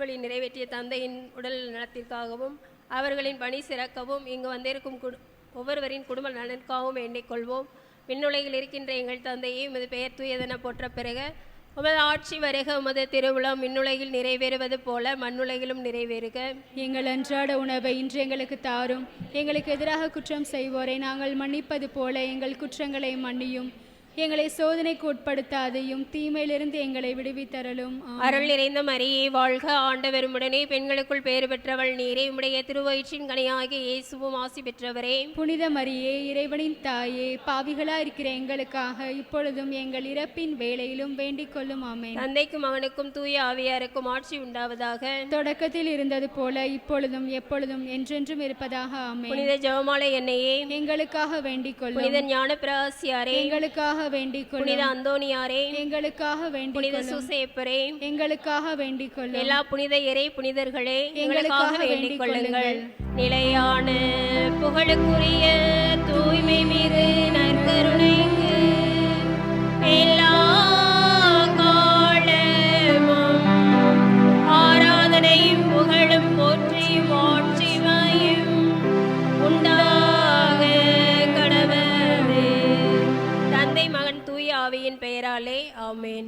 [SPEAKER 9] திருப்பலி நிறைவேற்றிய தந்தையின் உடல் நலத்திற்காகவும் அவர்களின் பணி சிறக்கவும் இங்கு வந்திருக்கும் ஒவ்வொருவரின் குடும்ப நலனுக்காகவும் எண்ணிக்கொள்வோம். விண்ணுலகில் இருக்கின்ற எங்கள் தந்தையே, உமது பெயர் தூயதென போற்ற பெறுக. உமது ஆட்சி வருக. உமது திருவுளம் விண்ணுலகில் நிறைவேறுவது போல மண்ணுலகிலும் நிறைவேறுக.
[SPEAKER 7] எங்கள் அன்றாட உணவை இன்று எங்களுக்கு தாரும். எங்களுக்கு எதிராக குற்றம் செய்வோரை நாங்கள் மன்னிப்பது போல எங்கள் குற்றங்களை மன்னியும். எங்களை சோதனைக்கு உட்படுத்தாதையும் தீமையிலிருந்து எங்களை விடுவித்தரலும்.
[SPEAKER 9] அருள் நிறைந்த மரியே வாழ்க, ஆண்டவர் உம்முடனே, பெண்களுக்குள் பேறு பெற்றவள் நீரே. உம்முடைய திருவயிற்றின் கனியாகிய இயேசுவும் ஆசி பெற்றவரே.
[SPEAKER 7] புனித மரியே, இறைவனின் தாயே, பாவிகளா இருக்கிற எங்களுக்காக இப்பொழுதும் எங்கள் இறப்பின் வேளையிலும் வேண்டிக் கொள்ளும். ஆமென்.
[SPEAKER 9] தந்தைக்கும் மகனுக்கும் தூய ஆவியாருக்கும் ஆட்சி உண்டாவதாக.
[SPEAKER 7] தொடக்கத்தில் இருந்தது போல இப்பொழுதும் எப்பொழுதும் என்றென்றும் இருப்பதாக. ஆமென்.
[SPEAKER 9] புனித ஜெபமாலை எண்ணெயே,
[SPEAKER 7] எங்களுக்காக வேண்டிக் கொள்ளும்.
[SPEAKER 9] புனித ஞான பிரகாசியாரே,
[SPEAKER 7] எங்களுக்காக வேண்டிக் கொள்ளும்.
[SPEAKER 9] புனித அந்தோனியாரே,
[SPEAKER 7] எங்களுக்காக வேண்டிக்
[SPEAKER 9] புனித
[SPEAKER 7] கொள்ளும்.
[SPEAKER 9] சூசேப்பரே,
[SPEAKER 7] எங்களுக்காக வேண்டிக் கொள்ளும்.
[SPEAKER 9] எல்லா புனித இறை புனிதர்களே,
[SPEAKER 7] எங்களுக்காக
[SPEAKER 9] எங்களுக்காக வேண்டிக் கொள்ளுங்கள்.
[SPEAKER 7] கொள்ளுங்கள்.
[SPEAKER 9] நிலையான புகழுக்குரிய தூய்மை மிகு நற்கருணைக்கு எல்லா காலமும் ஆராதனையும் புகழும் போற்றியும் ஆட்சிமையும் உண்டாக கடவுளே. தந்தை மகன் தூய ஆவியின் பெயராலே ஆமென்.